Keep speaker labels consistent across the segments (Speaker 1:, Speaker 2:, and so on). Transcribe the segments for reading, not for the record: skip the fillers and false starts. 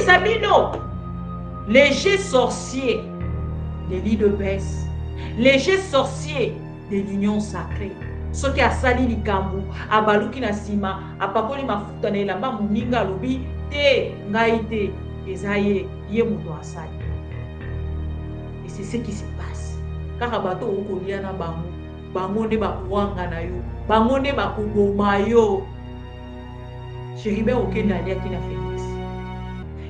Speaker 1: Sabino, léger sorcier de l'IDPS, léger sorcier de l'union sacrée. Ce qui a sali likambu, a baluki na sima, a pakoli mafuta na elamba muninga lobi, te ngaite, ezaye, ye muto asali. Et c'est ce qui se passe. Car abato okolia na bango, bango ne bakuwanga na yo, bango ne bakuboma yo. Chéribé okenda alia kina Félix.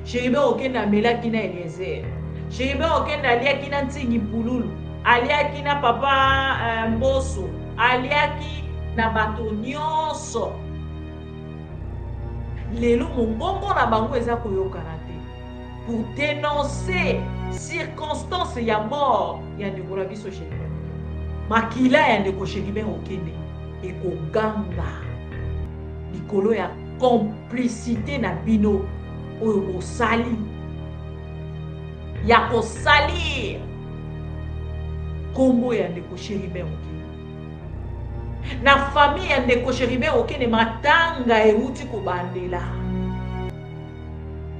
Speaker 1: Chéribé okenda amela kina Eliezer. Chéribé okenda alia kina Ntingi Pululu. Alia kina papa Mboso. Aliaki na bato nyonso. Lelo mongongo na bango eza koyokana te. Pour dénoncer circonstance ya mort ya ndeko na biso Chéribé. Makila ya ndeko Chéribé okende ekoganga likolo ya complicité na bino oyo kosali ya kosalir kombo ya ndeko Chéribé okende na famille ya ndeko Chéribé okende matanga euti kobandela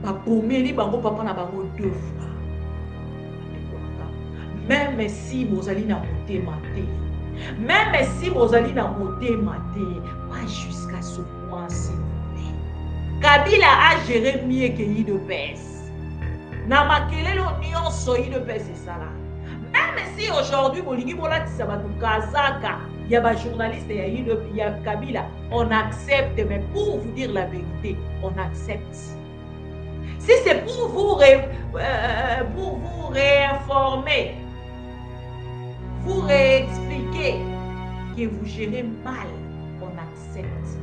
Speaker 1: bapomeli bango papa na bango 2 fois. Même si bozali na motema te, même si bozali na motema te, pas jusqu'à ce point-ci. Kabila a géré mieux que IDPS. Na makelelo nyonso IDPS c'est ça là. Même si aujourd'hui bolingi bolatisa batu kazaka ya ba journaliste ya IDPS ya Kabila, on accepte, mais pour vous dire la vérité, on accepte. Si c'est pour vous réinformer, vous réexpliquer que vous gérez mal, on accepte.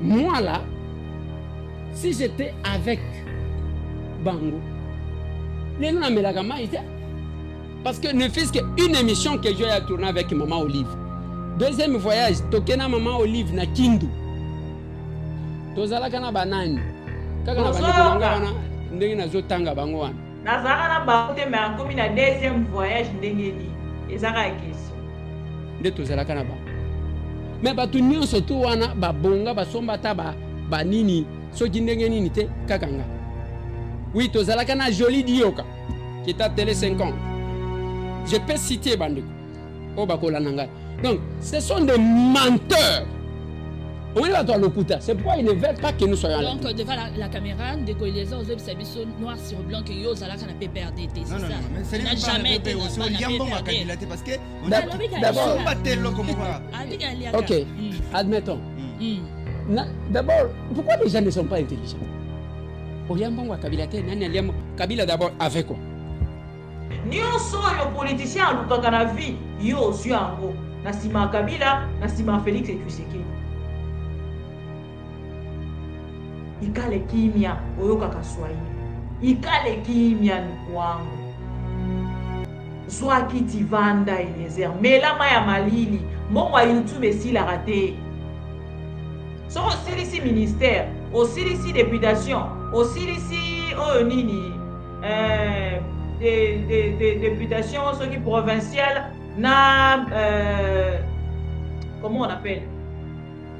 Speaker 2: Moi là, si j'étais avec Bango, les noms parce que ne fût-ce qu'une émission que j'ai tourné avec Maman Olive. Deuxième voyage, Tokena Maman Olive na Kindu. Tozala kana banani. Kaka na banani ndenge na zotanga bango wana.
Speaker 1: Nazaka na baote mais akomi na deuxième voyage ndenge ni. Ezaka question.
Speaker 2: Nde tozala kana ba. Mais batu nyonso tu wana babonga basomba ta ba nini soki ndenge nini te kakanga. Oui, tozala kana joli dioka qui est à télé 50. Je peux citer bandeko. Obakola nanga. Donc, ce sont des menteurs. On est là dans le couta. C'est pourquoi ils ne veulent pas que nous soyons là.
Speaker 3: Donc, devant la caméra, dès que les autres services noir sur blanc, que yo zala kana PPRD, c'est ça.
Speaker 4: Non, mais c'est n'a jamais été aussi bon à candidater parce que
Speaker 2: d'abord
Speaker 4: pas tel comme ça.
Speaker 2: OK. Admettons. D'abord, pourquoi les gens ne sont pas intelligents? Oriambongo Kabila te nani aliamo Kabila d'abord avec quoi?
Speaker 1: Nyonso yo politicien alukaka na vie yo ozwi yango na sima Kabila na sima Félix Tshisekedi. Ikale kimia oyokaka Swahili. Ikale kimia ni kwangu. Zwaki tivanda Eliezer. Melama ya malili. Mbongo ya YouTube esila rate. So osilisi ministère, osilisi députation, osilisi nini des députations ce qui provinciales na comment on appelle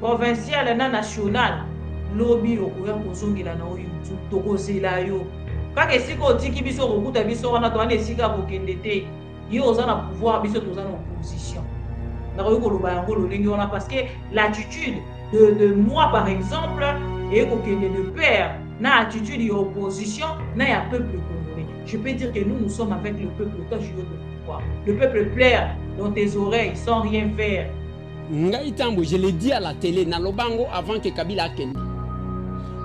Speaker 1: provincial na national lobby okoya kozongela na YouTube tokozela yo kaka esika otiki biso kokuta biso wana to wana esika kokende te yo oza na pouvoir biso toza na opposition na koyo koloba yango lolingi wana parce que l'attitude de moi par exemple et kokende de père na attitude et opposition na ya peuple congolais. Je peux dire que nous sommes avec le peuple quand je veux pouvoir. Le peuple pleure dans tes oreilles sans rien faire.
Speaker 2: Ngai tambo, je l'ai dit à la télé na lobango avant que Kabila akende.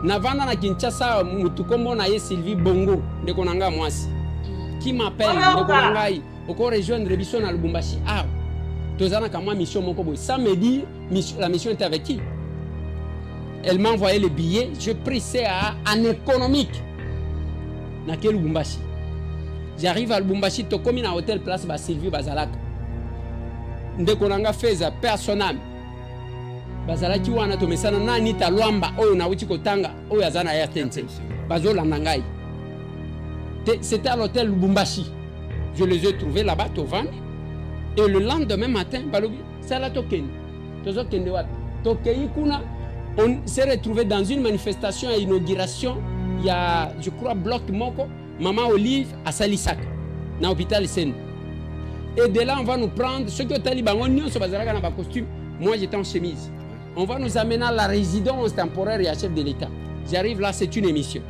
Speaker 2: Na vana na Kinshasa mutukombo na ye Sylvie Bongo de konanga mwasi. Qui m'appelle de konangai oko rejoindre biso na Lubumbashi. Ah. Tozana kama mission moko boy. Ça me dit la mission était avec qui? Elle m'a envoyé le billet, je pris ça en économique. Na quel Lubumbashi. J'arrive à Lubumbashi, to comme na hôtel place ba Sylvie Bazalaka. Ndeko nanga feza personnel. Bazalaki wana to mesana nani ta lwamba oyo na uchi kotanga oyo azana ya tente. Bazo landangai. C'était à l'hôtel Lubumbashi. Je les ai trouvés là-bas au Van. Et le lendemain matin, balobi, c'est la token. Tozo kende wat. Tokei kuna on s'est retrouvé dans une manifestation à inauguration il y a, je crois, bloc moko, maman Olive à Salissak, dans l'hôpital Sen. Et de là, on va nous prendre, ceux qui ont taliban, on se basera dans ma costume, moi j'étais en chemise. On va nous amener à la résidence temporaire et à chef de l'État. J'arrive là, c'est une émission.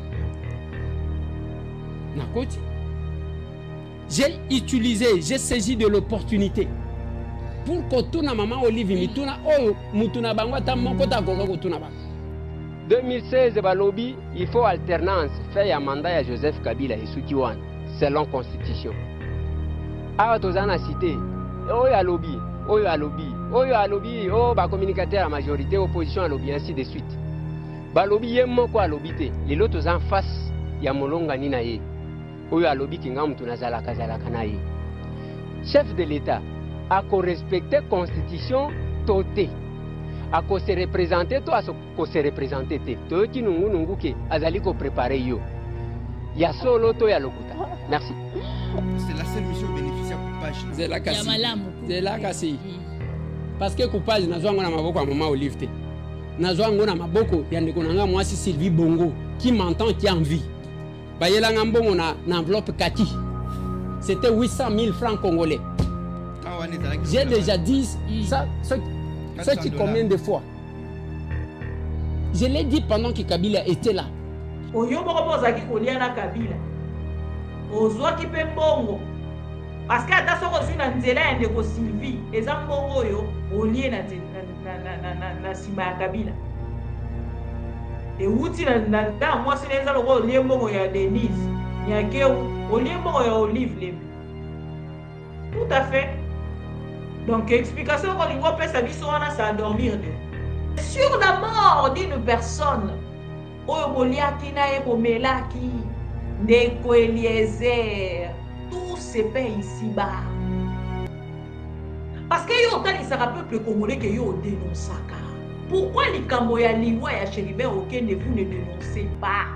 Speaker 2: J'ai utilisé, j'ai saisi de l'opportunité pour que tout na maman Olive mituna oyo mutuna bangwa ta moko ta golo tuna ba. 2016 balobi, il faut alternance fait ya mandat ya Joseph Kabila et Soukiwan selon constitution. Awa tozana cité oyo alobi, oyo alobi, oyo alobi, oh ba communicateur à majorité opposition alobi ainsi de suite. Balobi ye moko alobi te, les autres en face ya molonga ni na ye. Oyo alobi kinga mtu nazalaka na ye. Chef de l'État a respecté constitution toté. A se représenter to a se représenter te. To ki nungu ke azali ko préparer yo. Ya solo to ya lokuta. Merci.
Speaker 4: C'est la seule mission bénéficiaire coupage.
Speaker 2: C'est la kasi. C'est la kasi. Parce que coupage nazwango na maboko ya maman Olive te. Nazwango na maboko ya ndeko nanga mwasi Sylvie Bongo qui m'entend, qui a envie. Bayela ngambongo na enveloppe kaki. C'était 800 000 francs congolais. J'ai déjà dit ça, ce qui combien de fois? Je l'ai dit pendant que Kabila était là.
Speaker 1: Parce que ata soko zwi na nzela ya ndeko Sylvie eza mbongo oyo olie na nsima ya Kabila. Euti na mwasi neza loko olie mbongo ya Denise Nyakeu olie mbongo ya Olive Lembi. Tout à fait. Donc explication qu'on lui voit sa vie soit ça dormir de. Sur la mort d'une personne, oyo boliaki na e bomelaki ndeko Eliezer. Tout se paie ici-bas. Parce que yo talisaka peuple congolais que yo dénonçaka. Pourquoi les Kamboya Liwa ya Chéribert aucun de vous ne dénoncez pas?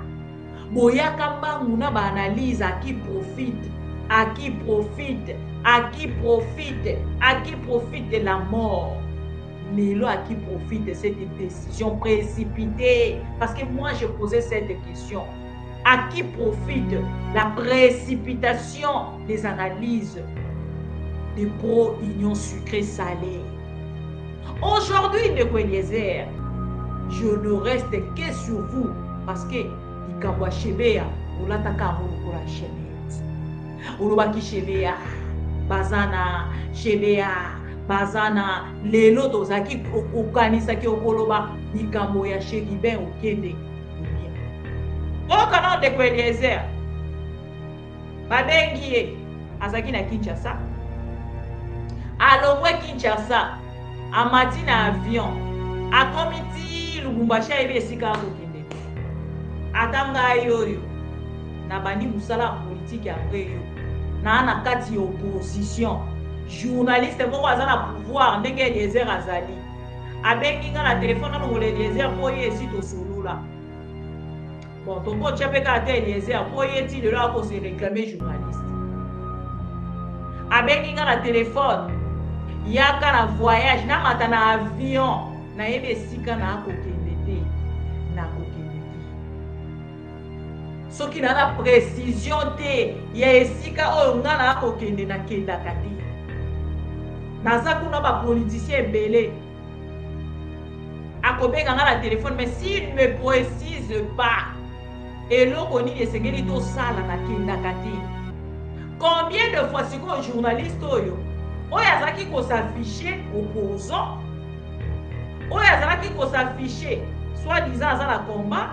Speaker 1: Boya Kambanguna ba analyse à qui profite, à qui profite, à qui profite, à qui profite de la mort. Mais là, à qui profite de cette décision précipitée? Parce que moi, je posais cette question. À qui profite la précipitation des analyses des pro-union sucrée-salée? Aujourd'hui, Ndeko Eliezer, je ne reste que sur vous parce que Ikabwa Chebea, Olataka Moukola Chebea, Olobaki Chebea, Bazana Chebea, Bazana, Lelo Tozaki, Okanisaki Okoloba, Ikambo ya Cheriben Okende. Au canal de Eliezer, Babengie, Azaki na Kinshasa, Alomwe Kinshasa, Amati na avion, Akomiti Lubumbashi ebe esika kokende. Atanga yoyo, na bandi musala politique après yo, na kati opposition, journaliste moko aza na pouvoir ndenge Eliezer azali. Abengi nga na téléphone na ngole Eliezer po yesi to solula. Bon, ton bon tchapé kate Eliezer, pour y est-il là pour se réclamer journaliste? Avec qui a le téléphone, il y a un voyage, na matana avion, na yebe sika na kokendete, na kokendete. Ce qui n'a la précision te, il y a sika o na kokende na kenda kati. Na za kuna ba politicien belé. Akobenga na la téléphone, mais s'il ne précise pas. Et l'autre, il est tout sale na kindakati. Combien de fois c'est qu'un journaliste oyo azaki ko s'afficher opposant, azaki ko s'afficher soi-disant à la combat,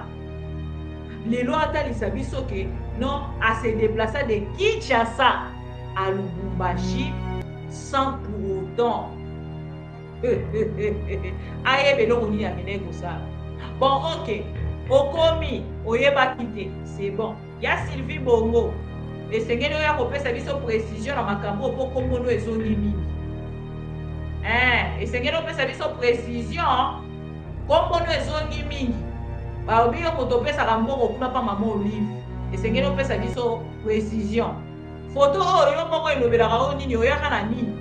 Speaker 1: les lois talisa biso que non à se déplacer de Kinshasa à Lubumbashi sans pour autant aye belo ni ya minego ça. Bon, OK. Okomi, oyeba kite, c'est bon. Ya Sylvie Bongo. Et c'est que nous avons fait sa précision dans ma cambo pour qu'on nous ait son limite. Et c'est que nous avons fait sa précision comme nous ait son limite. Bah, au bien qu'on topé sa cambo, on n'a pas maman Olive. Et c'est que nous avons fait sa précision. Photo, yo moko elobela ka nini oyaka na nini.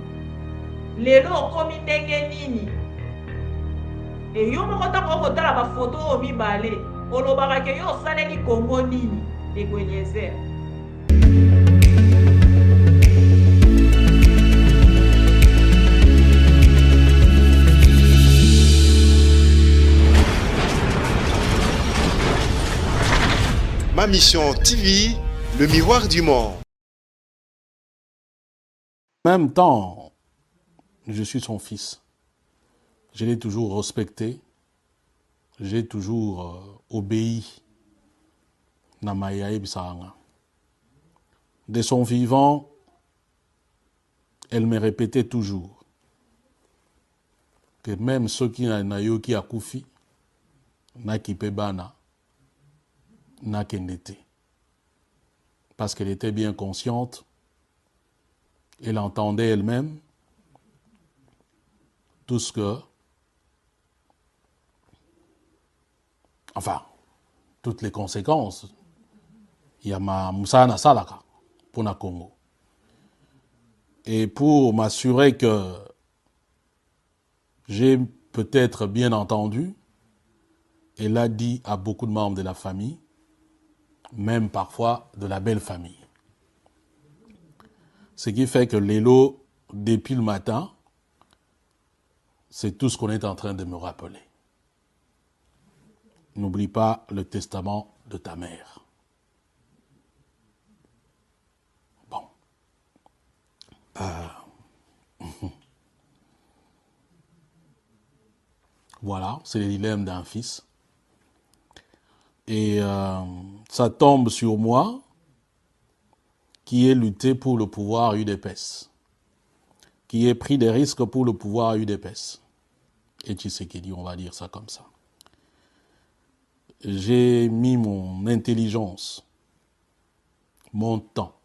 Speaker 1: Lelo okomi ndenge nini. Et yo moko ta ko tala ba photo o mibale. olobaka ke yo osaleli Congo nini ndeko Eliezer.
Speaker 5: Ma Mission TV, le miroir du monde.
Speaker 6: En même temps, je suis son fils. Je l'ai toujours respecté. J'ai toujours obéi. De son vivant, elle me répétait toujours que même ceux qui n'ont qui a koufi, n'a qui bana, n'a qu'en parce qu'elle était bien consciente, elle entendait elle-même tout ce que, enfin, toutes les conséquences, il y a ma Moussana Salaka pour la Congo. Et pour m'assurer que j'ai peut-être bien entendu, elle a dit à beaucoup de membres de la famille, même parfois de la belle famille. Ce qui fait que Lélo, depuis le matin, c'est tout ce qu'on est en train de me rappeler. N'oublie pas le testament de ta mère. Bon. Voilà, c'est le dilemme d'un fils. Et ça tombe sur moi qui ai lutté pour le pouvoir UDPS, qui ai pris des risques pour le pouvoir UDPS. Et Tshisekedi, on va dire ça comme ça. J'ai mis mon intelligence, mon temps,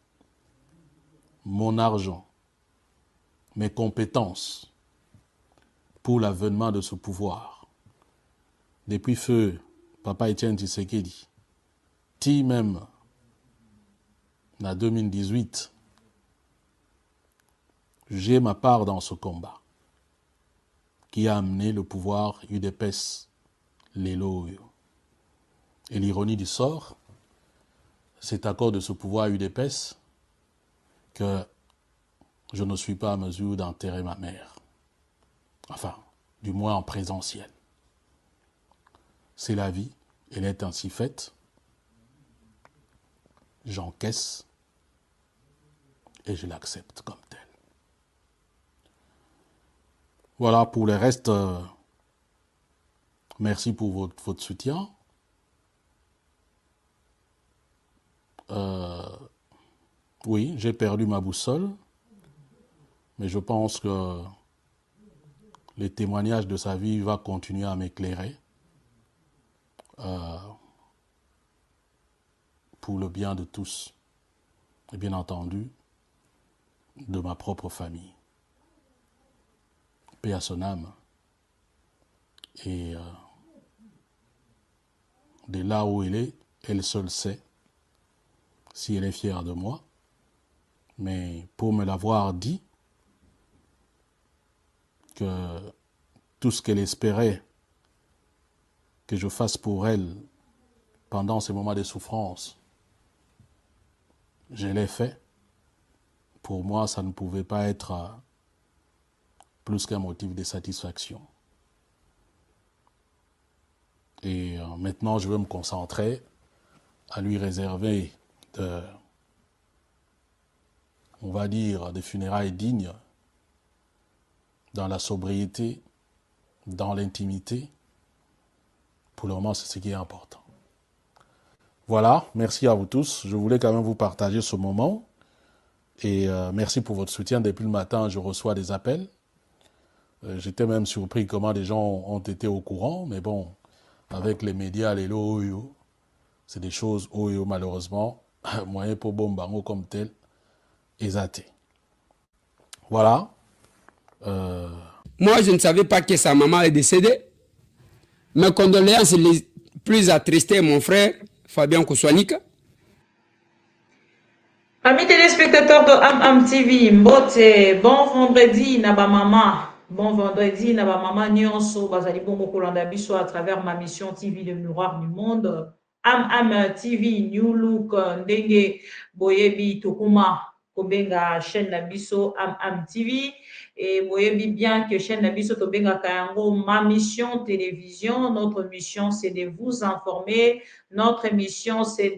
Speaker 6: mon argent, mes compétences pour l'avènement de ce pouvoir. Depuis feu Papa Etienne Tshisekedi, même en 2018, j'ai ma part dans ce combat qui a amené le pouvoir UDPS, Lélo. Et l'ironie du sort, c'est à cause de ce pouvoir UDPS que je ne suis pas à mesure d'enterrer ma mère. Enfin, du moins en présentiel. C'est la vie, elle est ainsi faite. J'encaisse et je l'accepte comme telle. Voilà, pour le reste, merci pour votre soutien. Oui, j'ai perdu ma boussole, mais je pense que le témoignage de sa vie va continuer à m'éclairer pour le bien de tous et bien entendu de ma propre famille. Paix à son âme. Et de là où elle est, elle seule sait si elle est fière de moi. Mais pour me l'avoir dit, que tout ce qu'elle espérait que je fasse pour elle pendant ces moments de souffrance, je l'ai fait. Pour moi, ça ne pouvait pas être plus qu'un motif de satisfaction. Et maintenant, je veux me concentrer à lui réserver, on va dire, des funérailles dignes, dans la sobriété, dans l'intimité. Pour le moment, c'est ce qui est important. Voilà, merci à vous tous. Je voulais quand même vous partager ce moment. Et merci pour votre soutien. Depuis le matin, je reçois des appels. J'étais même surpris comment des gens ont été au courant. Mais bon, avec les médias, les loyo, c'est des choses oyo, malheureusement, moyen pour bombango comme tel, exaté. Voilà.
Speaker 2: Moi, je ne savais pas que sa maman est décédée. Mes condoléances les plus attristées, mon frère, Fabien Kouswanika.
Speaker 1: Amis téléspectateurs de Am TV, Mbote, bon vendredi, Naba Mama, Bon vendredi, na ba maman nyonso bazali bongo kolanda biso à travers ma mission TV Le Miroir du Monde. Am TV New Look ndenge boyebi tokuma kobenga chaîne na biso Am TV et boyebi bien que chaîne na biso tobenga kayango ma mission télévision. Notre mission c'est de vous informer. Notre mission c'est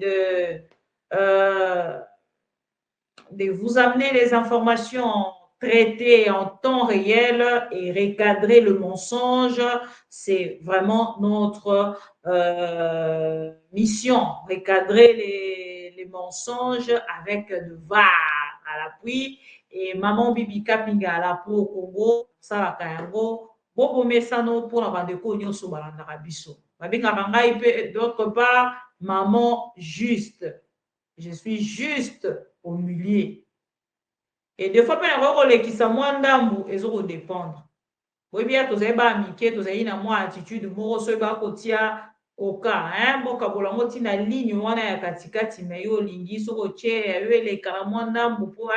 Speaker 1: de vous amener les informations traiter en temps réel et recadrer le mensonge. C'est vraiment notre mission, recadrer les mensonges avec le VAR à l'appui. Et Maman Bibi Kapinga à la pro Congo, ça la Kayango, Bobo Mesano pour la bandeko nyonso balandaka biso. Babengaka ngai pe d'autre part, Maman juste. Je suis juste au milieu. Et des fois, qui sa moins d'ambu, ils ont dépendre. Oui, bien, tous les bamike, tous les na moi attitude, moro so ba kotia koka, boka bolango tina ligne wana ya katikati me yo lingi so ko che yo le kala ndambu po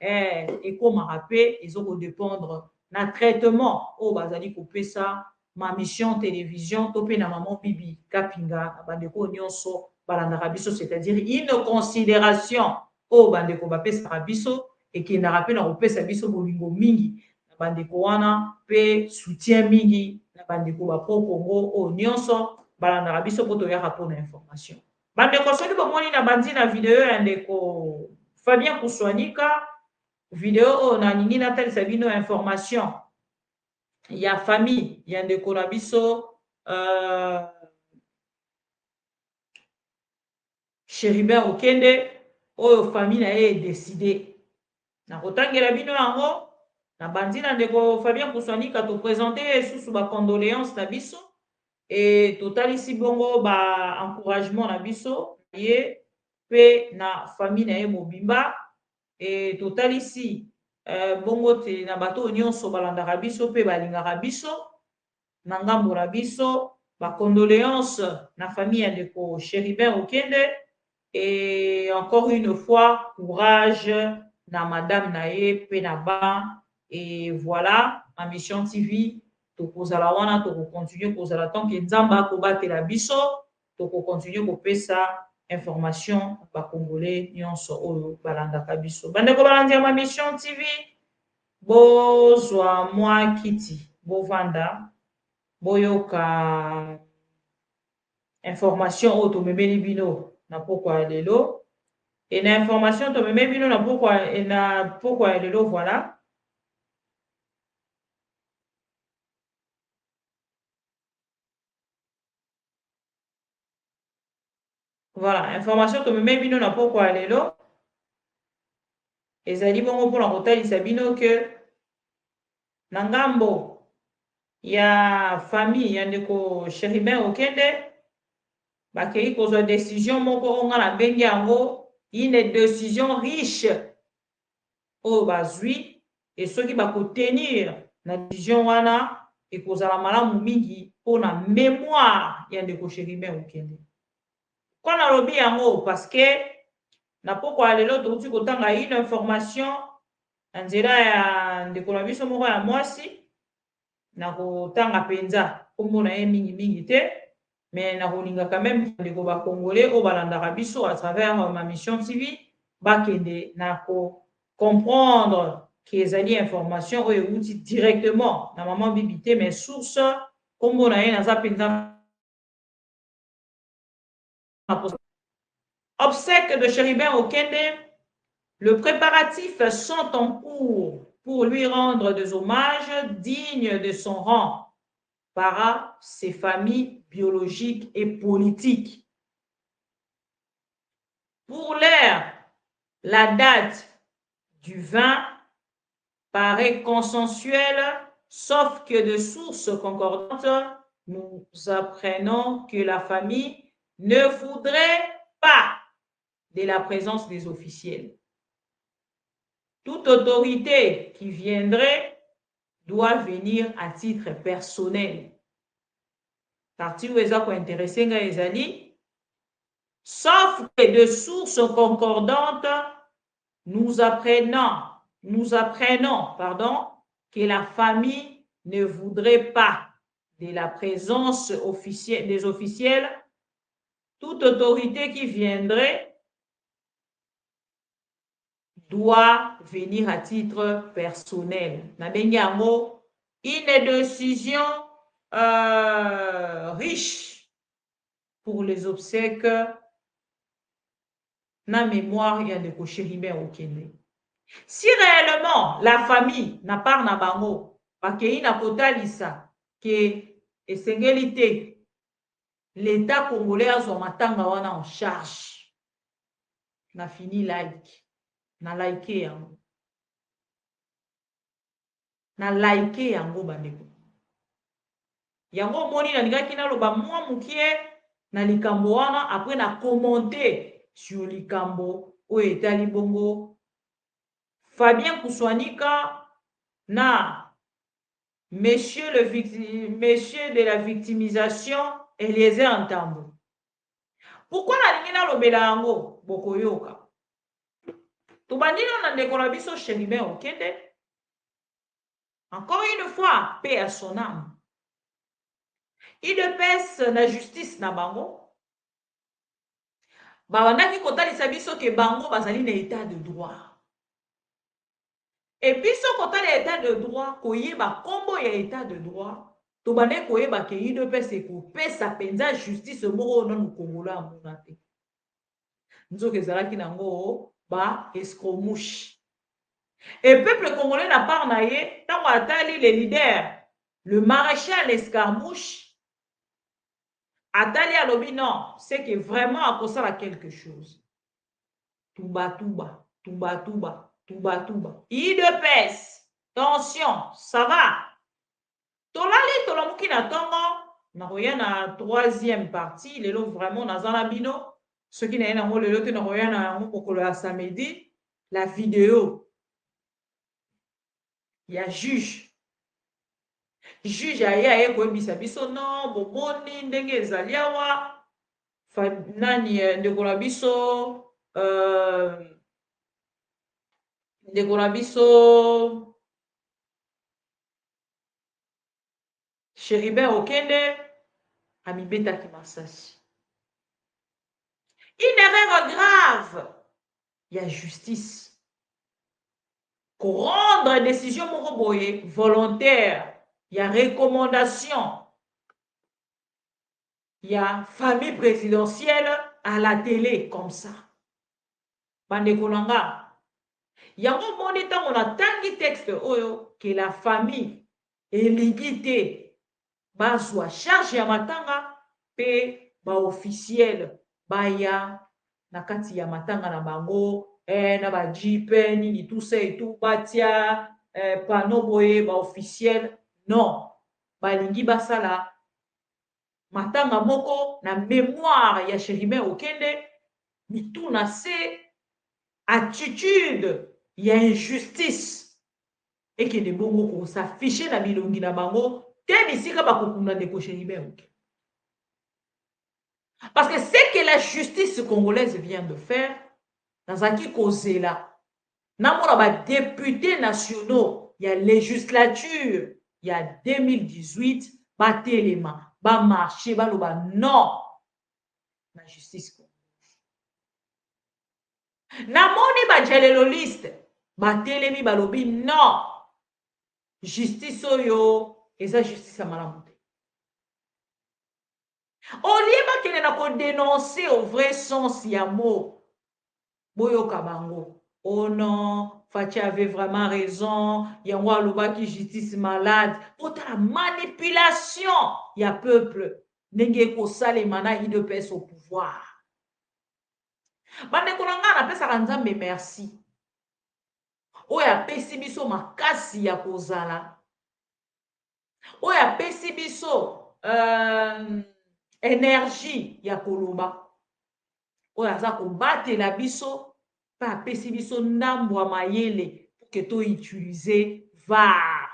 Speaker 1: et comme rappel, ils ont dépendre na traitement au bazali kopesa ma mission télévision topé na maman Bibi Kapinga bandeko nyonso balandaka biso, c'est-à-dire une considération au bandeko bapesa biso et qui n'a rappelé na kopesa biso bolingo mingi na bandeko wana pe soutien mingi na bandeko ba pro Congo o nyonso balandaka biso po toyaka mpona information. Bandeko soki bomoni na bandi na video ya ndeko Fabien Kuswanika video oyo nalingi natalisa bino information ya famille ya ndeko na biso Chéribin Okende oyo famille na ye décidé na kotangela bino yango na bandi na ndeko Fabien Kuswanika to présenter susu ba condoléances na biso et totalisi bongo ba encouragement na biso ye pe na famille na ye mobimba et totalisi bongo te na bato nyonso balandaka biso pe balingaka biso na ngambo na biso ba condoléances na famille ya ndeko Chéribin Okende et encore une fois courage na madame na ye pe na ba et voilà ma mission TV tokozala wana tokokontinue kozala tant que nzambe akobatela biso tokokontinue kopesa information bakongolais nyonso oyo balandaka biso. Bandeko balandi ya ma mission TV bozwa mwa kiti bovanda boyoka information oyo tomemeli bino na pokwa ya lelo et na information tomemeli bino na pokwa ya lelo voilà. Voilà, information tomemeli bino na pokwa ya lelo ezali bongo mpona kotalisa bino ke na ngambo ya famille ya ndeko Chéribin Okende bakei kozwa décision moko onga na bengi yango une décision riche oyo bazwi et soki bakotenir na décision wana ekozala malamu mingi mpona mémoire ya ndeko Chéribin Okende. Kwa nalobi yango parce que na pokwa ya lelo touti kotanga une information na nzela ya ndeko na biso moko ya mwasi na kotanga penza kombo na ye mingi te mais na kolinga quand même ndeko ba congolais o balandaka biso à travers ma mission TV bakende na ko comprendre que ezali information oyo euti directement na maman Bibi te mais source kombo na ye naza penza obsèques de Chéribin Okende, le préparatif sont en cours pour lui rendre des hommages dignes de son rang par ses familles biologiques et politiques. Pour l'heure, la date du 20 paraît consensuelle, sauf que de sources concordantes, nous apprenons que la famille ne voudrait pas de la présence des officiels. Toute autorité qui viendrait doit venir à titre personnel. Parti où est-ce intéressé ezali, sauf que de sources concordantes, nous apprenons, que la famille ne voudrait pas de la présence officielle, des officiels, toute autorité qui viendrait doit venir à titre personnel. Une décision riche pour les obsèques na mémoire ya ndeko Chéribin Okende. Si réellement la famille na part na bango bakei na kotalisa ke esengeli te l'État congolais azwa matanga wana en charge, na fini like na like yango, na like yango bandeko yango moni na lingaki naloba mwa mukie na likambo wana après na commenter sur likambo oyo etali bongo Fabien Kouswanika na monsieur de la victimisation Eliezer Ntambo. Pourquoi nalingi nalobela yango bokoyoka? Tobandino na ndeko na biso Chéribin Okende. Encore une fois, paix à son âme. IDPS na justice na bango. Babandaki kotalisa biso ke bango bazali na état de droit. Et puis ce côté l'état de droit, koyeba kombo ya état de droit, tobande koyeba ke IDPS ekopesa penza justice moko na Kongola amona te. Nzoka ezalaki nango ba escromuche. Et peuple congolais n'a pas naie, tant atali les leaders, le maréchal Escarmouche, atali alobi non, c'est que vraiment à cause de quelque chose. Touba. IDPS, tension, ça va. Tolali tolamuki na tongo, na roya na troisième partie, lelo vraiment na zanabino, ceux qui n'aient pas le na roya na mokolo ya samedi, la vidéo. Il y a juge aya koyebisa biso non bomoni ndenge ezali awa nani ndeko na biso Chéribin Okende amibetaki masasi. Une erreur grave. Il y a justice. Pour rendre décision moroboye volontaire, il y a recommandation, il y a famille présidentielle à la télé comme ça. Bandekolanga, il y a un bon temps on a tangi texte oyo que la famille est limitée, bazwa charge ya matanga pe ba officiel baya nakati ya matanga na bango. Na ba jipe nini tout ça et tout batia panneau boye ba officiel non balingi basala matanga moko na mémoire ya Chéribin Okende mituna se attitude ya injustice et que de bongo ko s'afficher na bilongi na bango te bisika bakokunda ndeko Chéribin Okende. Parce que ce que la justice congolaise vient de faire Nazaki Kozela, namora ba députés nationaux, il y a législature, il y a 2018, ba téléma, ba marché, ba loba non, la justice congolaise. Namoni ba djaleloliste, ba télémi ba lobi non, justice oyo, eza justice à malamuté. Au lieu ba kene na ko dénoncer au vrai sens ya mot. Boyo Kabango. Oh non, Fachi avait vraiment raison. Yangwa Lobaki justice malade. Pour la manipulation, il y a peuple. Nenge ko sale mana IDPS au pouvoir. Bande konanga na pesa kanzambe merci. Oya pesi biso makasi ya kozala. Oya pesi biso énergie ya koloba. Oya za kombate la biso pa apesi biso ndambo ya mayele pour que to utiliser VAR.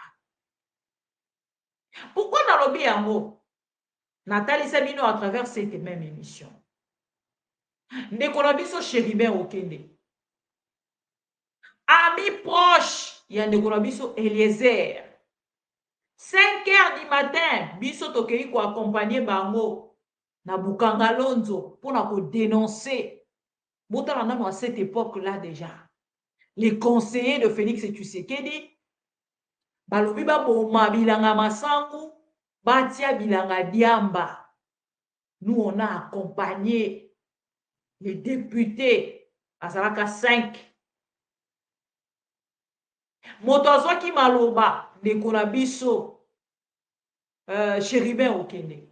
Speaker 1: Pourquoi nalobi yango? Natalisa bino à travers cette même émission. Ndeko na biso Chéribin Okende. Ami proche ya ndeko na biso Eliezer 5 heures du matin, biso tokei ko accompagner bango na Bukanga Lonzo pour na ko dénoncer. Botala nano à cette époque-là déjà. Les conseillers de Félix Tshisekedi, balobi ba boma bilanga masangu, batia bilanga diamba. Nous on a accompagné les députés à Salaka 5. Motozo ki maloba de konabiso Chéribin Okende.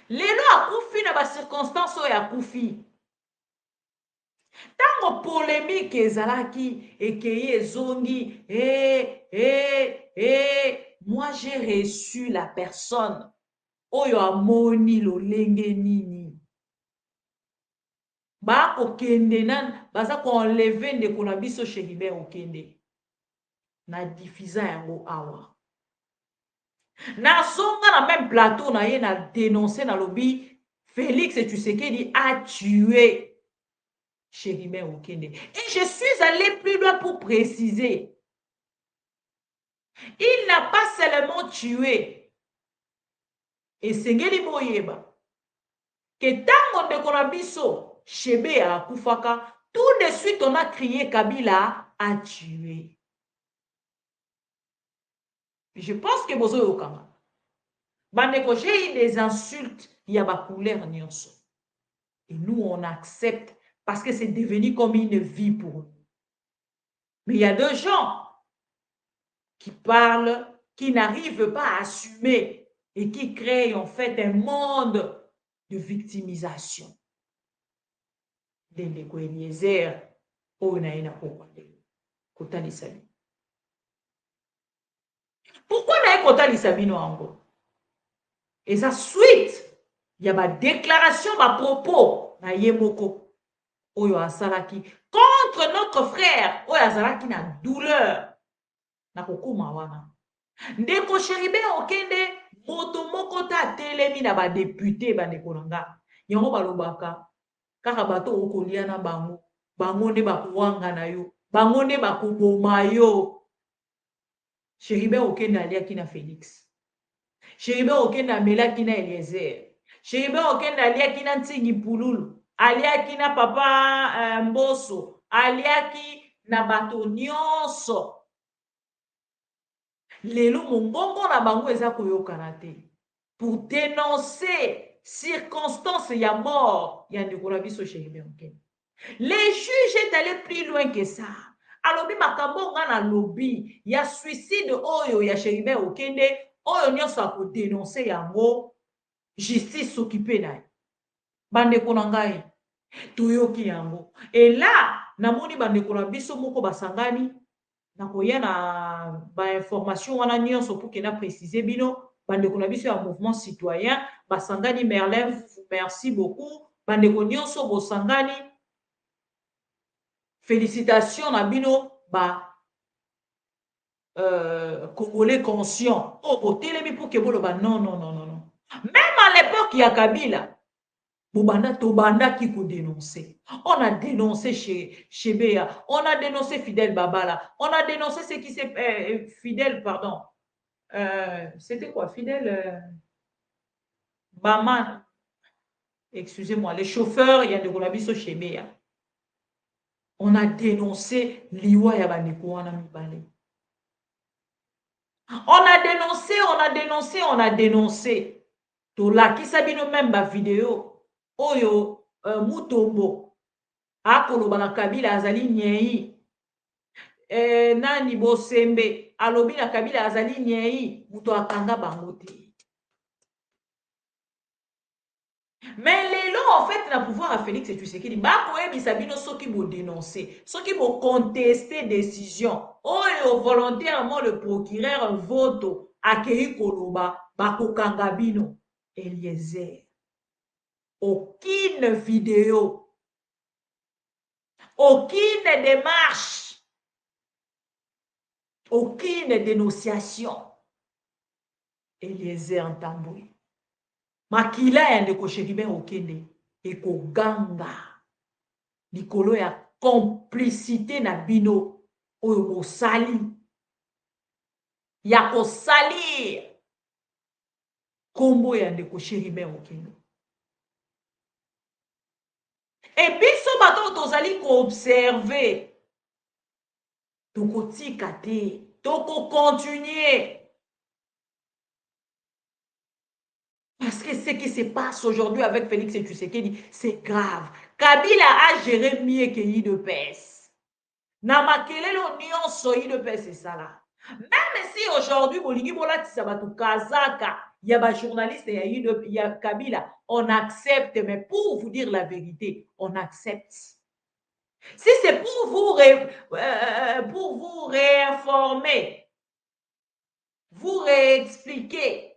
Speaker 1: Lelo akufi na ba circonstances oyo akufi. Tango polémique ezalaki ekeye ezongi moi j'ai reçu la personne oyo amoni lolenge nini. Ba okende nan baza ko enlever ndeko na biso Chéribin Okende. Na diffusa yango awa. Na songa na même plateau na ye na dénoncé na lobby Félix Tshisekedi a tué Chéribin Okende. Et je suis allé plus loin pour préciser. Il n'a pas seulement tué. Et Sengeli Boyeba. Que tango ndeko na biso Chebe a kufaka, tout de suite on a crié Kabila a tué. Je pense que Bozo Yokama. Bandeko, j'ai eu des insultes, il y a ma couleur nyonso. Et nous, on accepte parce que c'est devenu comme une vie pour nous. Mais il y a des gens qui parlent, qui n'arrivent pas à assumer et qui créent en fait un monde de victimisation. Dendeko Eliezer, Onaina Kokwande, Kotali Sabi. Pourquoi n'a pas Kotali Ango? Et ça suite, il y a ma déclaration, ma propos, na yemoko, oyo asalaki, contre notre frère, oyo asalaki na douleur, na kokuma wana. Ndeko Chéribin Okende, moto moko ta telemi na ba député bandeko nanga. Yango balobaka, kaka bato okolia na bango, bango nde bakuwanga na yo, bango nde bakuboma yo. Chéribin Okende aliaki na Félix. Chéribin Okende amelaki na Eliezer. Chéribin Okende aliaki na Ntingi Pululu. Aliaki na papa Mboso. Aliaki na bato nyonso. Lelo mongongo na bango eza koyokana te. Pour dénoncer circonstances ya mort ya ndeko na biso Chéribin Okende. Les juges est allé plus loin que ça. Alobi makambo nga na lobby ya suicide oyo ya Chéribin Okende. Oyo nyonso ako dénoncer yango justice s'occuper na. Bandeko na ngai toyoki yango. Et là namoni bandeko na biso moko basangani na koya na ba information wana nyonso pour que na préciser bino bandeko na biso ya mouvement citoyen basangani. Merlin, vous merci beaucoup. Bandeko nyonso bosangani. Félicitations na bino ba Congolais conscient. Oh, télémi pour que vous le non. Même à l'époque, il y a Kabila. Tobanda qui peut dénoncer. On a dénoncé chez Béa. On a dénoncé Fidel Babala. On a dénoncé ce qui s'est... Fidel, pardon. C'était quoi? Fidel... Baman. Excusez-moi. Les chauffeurs, il y a de Golabiso chez Béa. On a dénoncé Liwa Yabanekouana Mibale. On a dénoncé. Tola qui sabino même ma vidéo. Oyo Mutombo. Akolo bana Kabila azali nyei. Nani Bosembe. Alobi na Kabila azali nyei. Muto akanga bangote. Mais les lois en fait na pouvoir à Félix Tshisekedi ba ko ebi sabino soki bo dénoncer, soki bo contester décision. Oyo volontairement le procureur voto akei koloba ba ko kangabino Eliezer. Aucune vidéo, aucune démarche, aucune dénonciation. Eliezer Ntambwe. Makila ya ndeko Chéribin Okende eko ganga likolo ya complicité na bino oyo mosali ya kosalir kombo ya ndeko Chéribin Okende. Et biso bato tozali koobserve tokotika te tokokontinue. Parce que ce qui se passe aujourd'hui avec Félix Tshisekedi, c'est grave. Kabila a géré mieux que UDPS. Na makelelo nyonso UDPS c'est ça là. Même si aujourd'hui bolingi bolatisa batu kazaka ya ba journaliste ya Kabila, on accepte, mais pour vous dire la vérité, on accepte. Si c'est pour vous réinformer, vous réexpliquer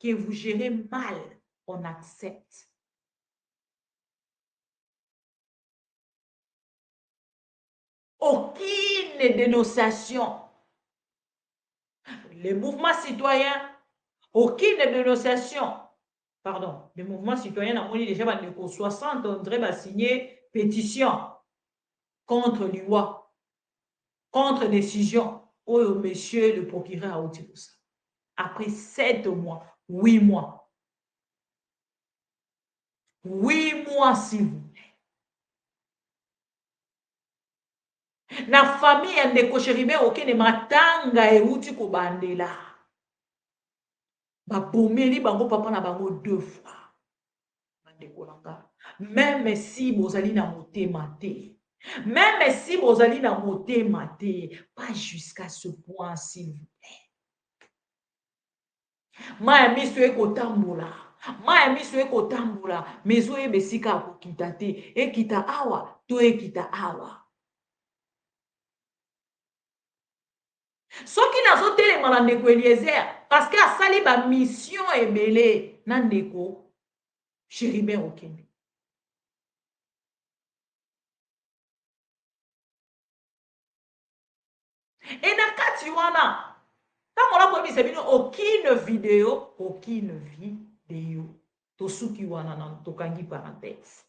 Speaker 1: que vous gérez mal, on accepte. Aucune dénonciation. Les mouvements citoyens, aucune dénonciation. Pardon, les mouvements citoyens, on a déjà 60, on devrait signer pétition contre loi, contre décision. Oh, monsieur le procureur a dit pour ça. Après 7 mois, 8 mois. 8 mois, s'il vous plaît. Na famille ya ndeko Chéribin Okende matanga euti kobandela. Babomeli bango papa na bango 2 fois. Bandeko langa. Même si bozali na motema te. Même si bozali na motema te. Pas jusqu'à ce point, s'il vous plaît. Maya miso ekotambola. Maya miso ekotambola. Mezo ebesika akokita te. Ekita awa. To ekita awa. Soki nazo telema na ndeko Eliezer parce que asali ba mission ebele na ndeko Chéribin Okende. Et na kati wana tango la koyebisa bino aucune vidéo tosuki wana na tokangi parenthèse.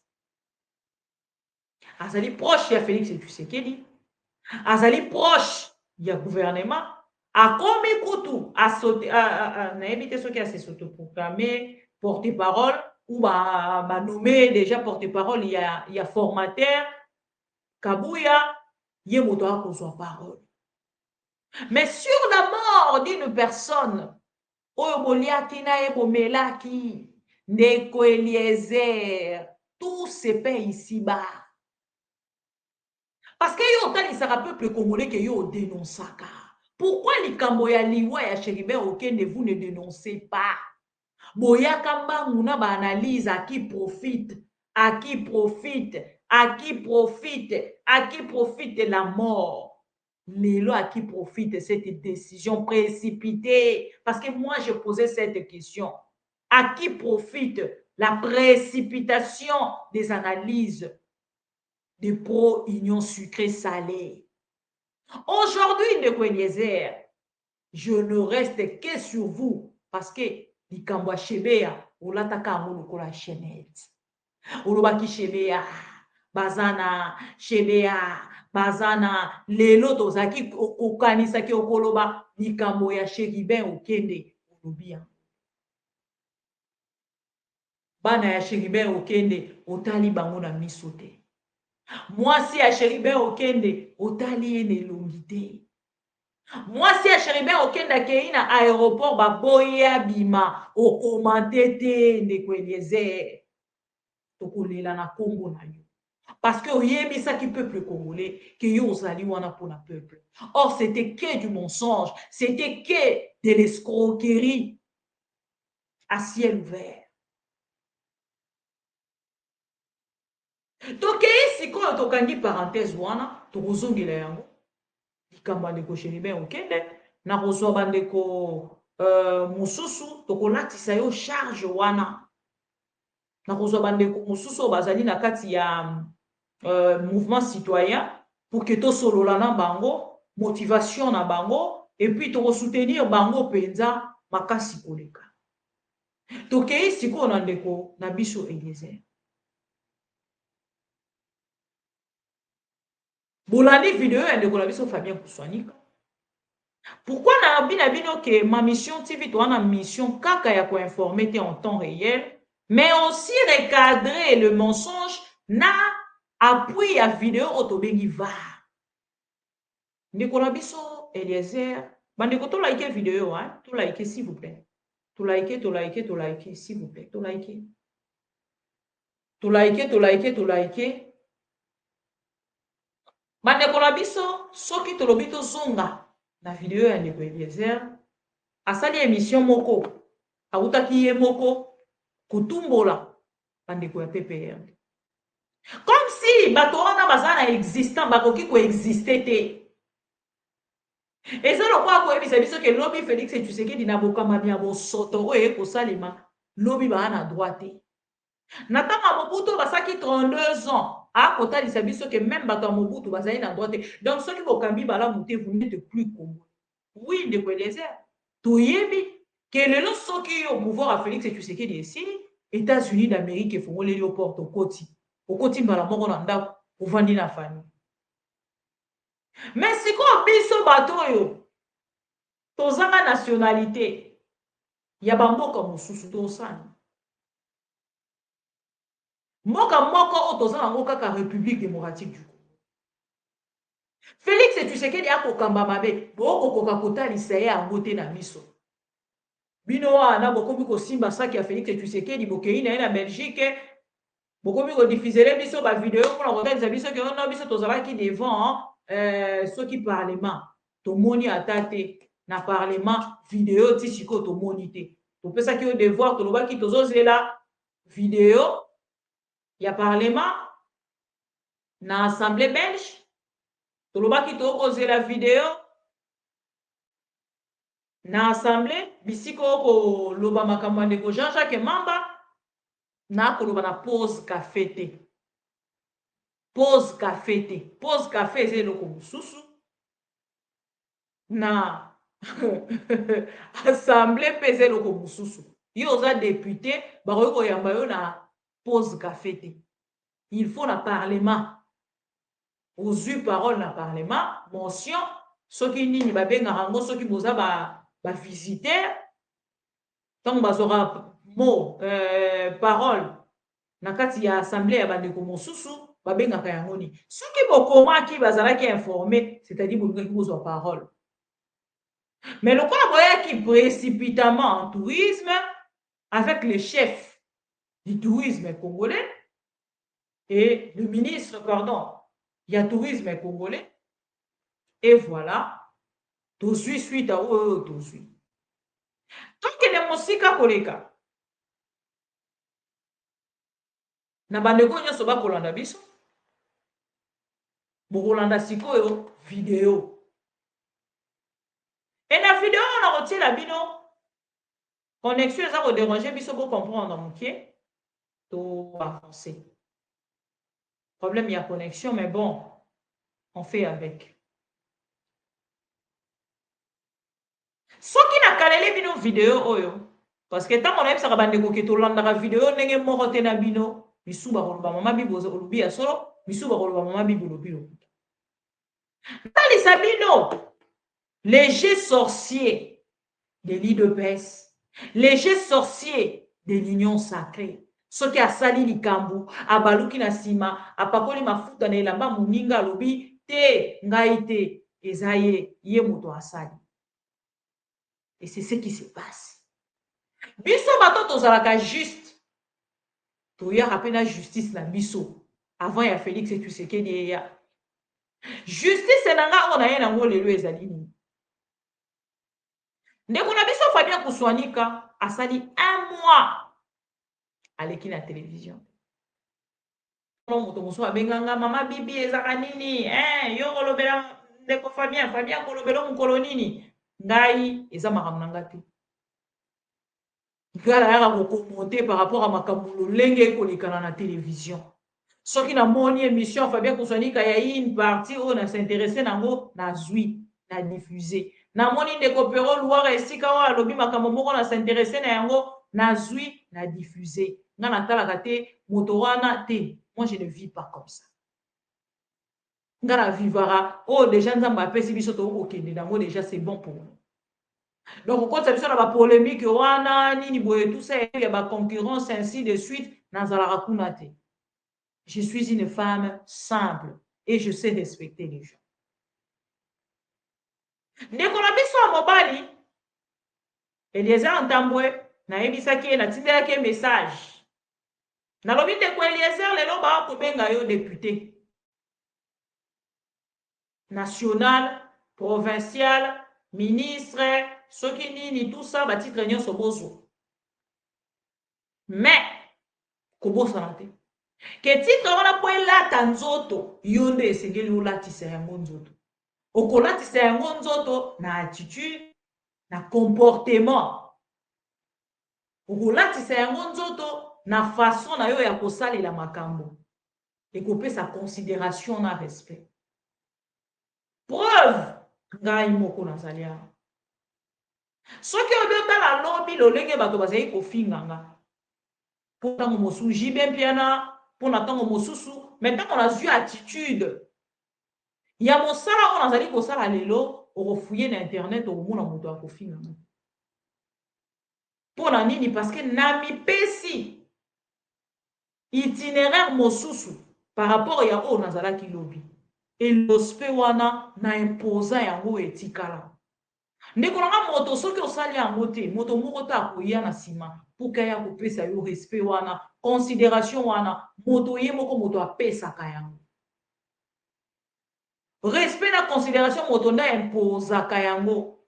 Speaker 1: Azali proche ya Félix Tshisekedi, azali proche ya gouvernement, akomi kutu nayebi te soki ase s'autoproclamer porte-parole ou ba nommé déjà porte-parole ya formateur Kabuya ye moto akozwa parole. Mais sur la mort d'une personne oyo boliaki na ye bomelaki ndeko Eliezer, tout se paie ici-bas. Parce que yo otalisaka peuple congolais que yo dénonçaka. Pourquoi likambo ya liwa ya Chéribin Okende vous ne dénoncez pas? Boyaka mbangu na ba analyse à qui profite, à qui profite, à qui profite, à qui profite la mort. Lelo à qui profite cette décision précipitée? Parce que moi je posais cette question. À qui profite la précipitation des analyses de pro-union sucrée-salée? Aujourd'hui, Ndeko Eliezer, je ne reste que sur vous parce que likambo ya Shebea olataka yango lokola chaînette. Olobaki Shebea bazana, Shebea bazana, lelo tozaki okanisaki okoloba likambo ya Chéribin Okende olobi yango. Bana ya Chéribin Okende otali bango na miso te. Mwasi ya Chéribin Okende otali ye nelongi te. Mwasi ya Chéribin Okende akei na aéroport baboya bima okomante te Ndeko Eliezer. Tokolela na kombo na yo. Parce que oyebisaki peuple congolais que yo ozali wana pona peuple. Or c'était que du mensonge, c'était que de l'escroquerie à ciel ouvert. Tokei sikoyo tokangi parenthèse wana tokozongela yango likambo ndeko Chéribin Okende na kozwa bandeko mosusu tokolatisa yo charge wana na kozwa bandeko mosusu bazali na kati ya mouvement citoyen pour que tosolola na bango motivation na bango et puis tokosoutenir bango penza makasi koleka. Tokei sikoyo na ndeko na biso Eliezer. Bolani vidéo ya ndeko na biso Fabien Kuswanika. Pourquoi na bino que ma mission TV toi na mission kaka ya ko informer en temps réel, mais aussi recadrer le mensonge na appui à vidéo otobengi va. Ndeko na biso Eliezer, bandeko to like vidéo hein, to like s'il vous plaît. To like, s'il vous plaît, to like. To like. Bandeko na biso soki tolobi to zonga na vidéo ya ndeko Eliezer asali émission moko autaki ye moko kutumbola bandeko ya PPR comme si bato wana baza na existant bakoki koexiste te eza lokola koyebisa biso ke lobi Félix Tshisekedi na bokamami ya bosoto oyo ekosalema lobi baa na droit te na ntango ya Mobutu basaki 32 ans akotalisa biso ke même bato ya Mobutu bazali na droit te donc soki bokambi balamu te vous n'êtes plus Congo. Oui, ndeko Eliezer toyebi ke lelo soki yo pouvoir à Félix Tshisekedi esili États-Unis d'Amérique efongoleli yo porte okoti mbala moko na ndako ovandi na famille. Mais sikoyo biso bato oyo tozanga nationalité ya bamboka mosusu tosani mboka moko oyo toza nango kaka République démocratique du Congo. Félix Tshisekedi akokamba mabe bokokoka kotalisa ye yango te na miso bino wana bokomi kosimba saki ya Félix Tshisekedi bokei na ye na Belgique bokomi kodifusere biso bavideo mpona kotalisa biso ke ono biso tozalaki devant soki parlement tomoni ata te na parlement video ti sikoyo tomoni te topesaki yo devoir tolobaki tozozela video ya parlement na assemblée belge tolobaki tokozela video na assemblée bisiko koloba makambo ya ndeko Jean-Jacques Mamba na koloba na pause café te pause café eza eloko mosusu na assemblée mpe eza eloko mosusu yo oza député bakoki koyamba yo na pause café te il faut na parlement ozwi parole na parlement motion soki nini babengaka yango soki boza bavisiteur ntango bazwaka mot parole na kati ya assemblée ya bandeko mosusu babengaka yango nini soki bokomaki bazalaki informé c'est-à-dire bolingaki bozwa parole. Mais lokola boyaki précipitamment en tourisme avec le chef du tourisme congolais et le ministre, pardon, il y a tourisme congolais. Et voilà, tout suite à tout suite. Tant que les mosika koleka, na bandeko nyonso bakolanda biso, bokolanda sikoyo vidéo. Et la vidéo on a retiré la bino, connexion eza ko déranger biso pour comprendre mokie, to avancer. Problème, il y a connexion, mais bon, on fait avec. Soki na kalele bino vidéo oyo, parce que tant on a sa bandeko ke to landaka vidéo ndenge moko te na bino, bisu ba koloba mama bibo olobi ya solo, bisu ba koloba mama bibo olobi lokuta. Talisa bino, léger sorcier de l'IDPS, léger sorcier de l'union sacrée. Soki asali likambu abaluki na sima apakoli mafuta na elamba muninga lobi te ngai te ezaye ye moto asali. Et c'est ce qui se passe. Biso bato tozalaka juste toya rapena justice na biso avant ya Félix Tshisekedi ya justice nanga ona ye nango lelo ezali nini. Ndeko na biso Fabien Kuswanika asali 1 mois aleki na télévision. Moto moso abenganga mama bibi ezaka nini yo kolobela ndeko Fabien kolobela mukolo nini ngai eza makambo nanga te ngala yaka kokomonte par rapport à makambo lolenge kolekana na télévision soki na moni émission Fabien Kuswanika ya une partie on a s'intéressé nango na zui na diffuser na moni ndeko Pero Loire esika wa alobi makambo moko na s'intéressé na yango na zui na diffuser nga na talaka te moto wana te. Moi je ne vis pas comme ça. Ngana vivara, oh déjà nous avons appelé si bisoto okende nango déjà c'est bon pour nous. Donc quand ça biso na ba polémique wana nini boye tout ça il y a ba concurrence ainsi de suite nazala rakuna te. Je suis une femme simple et je sais respecter les gens. Ndeko na biso ya mobali Eliezer Ntambwe na yebisaki na tindelaki message. Na lobi ndeko Eliezer lelo ba kobenga yo député. National, provincial, ministre, soki nini, tout ça, ba titre nyon sobozo. Mais, kobosana te. Ke titre wana po elata nzoto, yonde esengeli olatisa yango nzoto. Okolatisa yango nzoto na attitude, na comportement. Okolatisa yango nzoto na façon na yo ya kosalela makambo. Ekopesa considération na respect. Preuve ngai moko nazali awa. Soki obetala lobi lolenge bato bazali kofinga nga. Mpo ntango mosusu jibe mpiana, mpo na ntango mosusu, me ntango nazwi attitude. Ya mosala oyo nazali kosala lelo, okofuye na internet okomona moto akofinga nga. Mpo na nini? Parce que na mipesi itinéraire mosusu par rapport ya oyo nazalaki lobi. Elospe wana na imposa yango etikala. Ndeko nanga moto soki osali yango te, moto moko ta akoya na sima pour kaya kopesa yo respect wana, considération wana, moto ye moko moto apesaka yango. Respect na considération moto nda imposaka yango.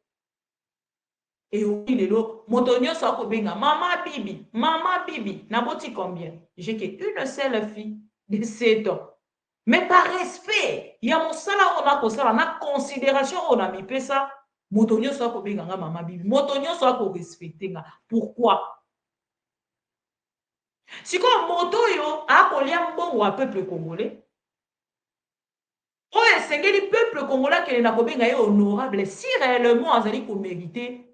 Speaker 1: Et oui lelo moto nyonso akobenga mama bibi, naboti combien? J'ai qu'une seule fille de 7 ans. Mais par respect, il y a mon sala on a kosala na considération on a mis pesa moto nyonso akobenga nga mama bibi, moto nyonso ako respecter nga. Pourquoi? Si comme moto yo akolia mbongo wa peuple congolais, oye sengeli peuple congolais kele na kobenga ye honorable si réellement azali ko mériter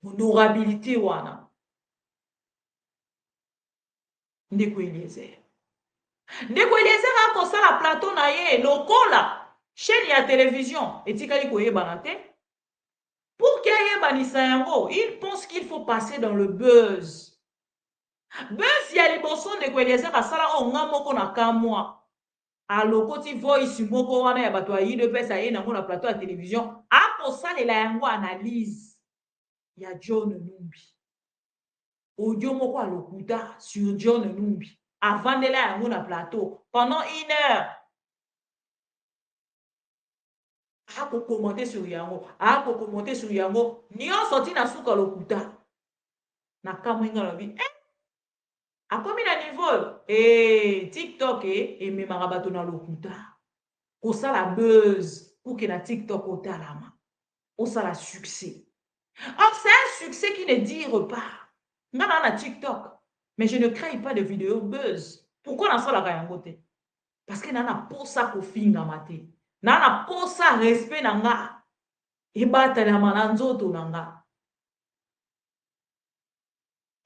Speaker 1: honorabilité wana. Ndeko Eliezer. Ndeko Eliezer akosala plateau na ye lokola chaîne ya télévision etikali koyebana te. Pour qu'il y ait il pense qu'il faut passer dans le buzz. Buzz ya liboso ndeko Eliezer asala o nga moko na kamwa. Alokoti voice moko wana ya bato ayi de pesa ye nango na plateau ya télévision. Akosalela yango analyse ya John Numbi. Audio moko alokuta sur John Numbi. Avant de la yango na plateau pendant 1 heure. Ako commenter sur yango, ni on sorti na suka lokuta. Na kamwenga lobi, akomi na niveau, TikTok et me marabato na lokuta. Kosa la buzz, pour que na TikTok otalama. Osa la succès. Or, c'est un succès qui ne dure pas. Nana na TikTok, mais je ne crée pas de vidéos buzz. Pourquoi na sala kayangote? Parce que nana posa ko finga mate. Nana posa respect nanga. Ebate la mananzoto nanga.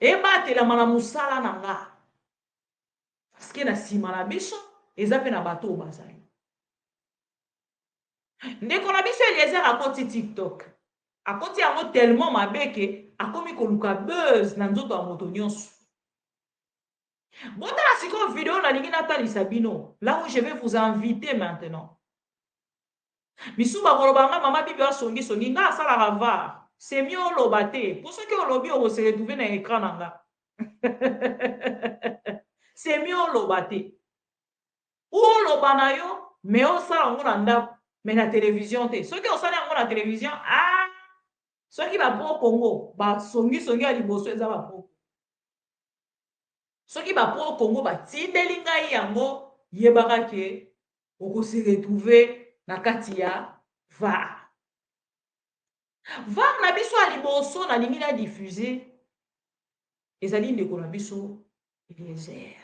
Speaker 1: Ebate la manamusala nanga. Parce que na sima na biso, ezape na bato bazali. Ndeko na biso Eliezer akoti TikTok. Akoti yango tellement mabeke, akomi koluka buzz na nzoto ya moto nyonso. Bota la siko vidéo na lingi natalisa bino. Là où je vais vous inviter maintenant. Misuba kolobanga mama bibi wa songi nga asala rava. C'est mieux olobate. Pour ceux qui olobi on se retrouver dans l'écran nanga. C'est mieux olobate. Ou olobana yo, mais osala ngo na ndako, mais na télévision te. Ceux qui osala ngo na télévision, ceux qui va pro Congo, ba songi a liboso eza ba pro. Ceux qui va pro Congo ba tindeli ngai yango yebaka ke oko se retrouver na kati ya VAR. VAR na biso a liboso na lingi na diffuser ezali ndeko na biso Eliezer.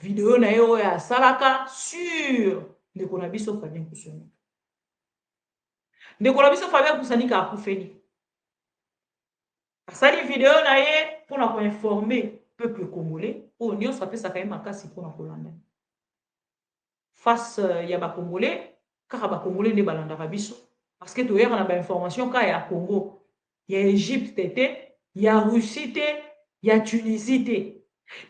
Speaker 1: Vidéo na yo ya salaka sur ndeko na biso Fabien Kusoni. Ndeko na biso Fabien Kusoni ka akufeli. Asali vidéo na ye pour na ko informer peuple congolais o nyonso apesa ka makasi pour na kolanda. face ya ba Congolais, car ba Congolais ne balanda biso. Parce que tu as une information quand il y a Congo, il y a Égypte, il y a Russie, il y a Tunisie.